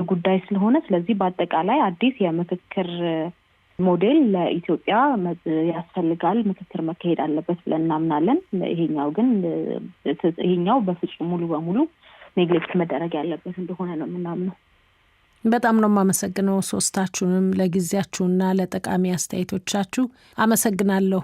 ጉዳይ ስለሆነ ስለዚህ በአጠቃላይ አዲስ የምክክር ሞዴል ለኢትዮጵያ ያስፈልጋል፣ ምክክር መካሄድ አለበት ብለን እናምናለን። ይሄኛው በፍጹም ሙሉ በሙሉ ኔግሌክት መደረግ ያለበት እንደሆነ ነው የምናምነው። በጣም ነው የማመሰግነው ሶስታችሁንም ለጊዜያችሁና ለጠቃሚ አስተያየቶቻችሁ አመሰግናለሁ።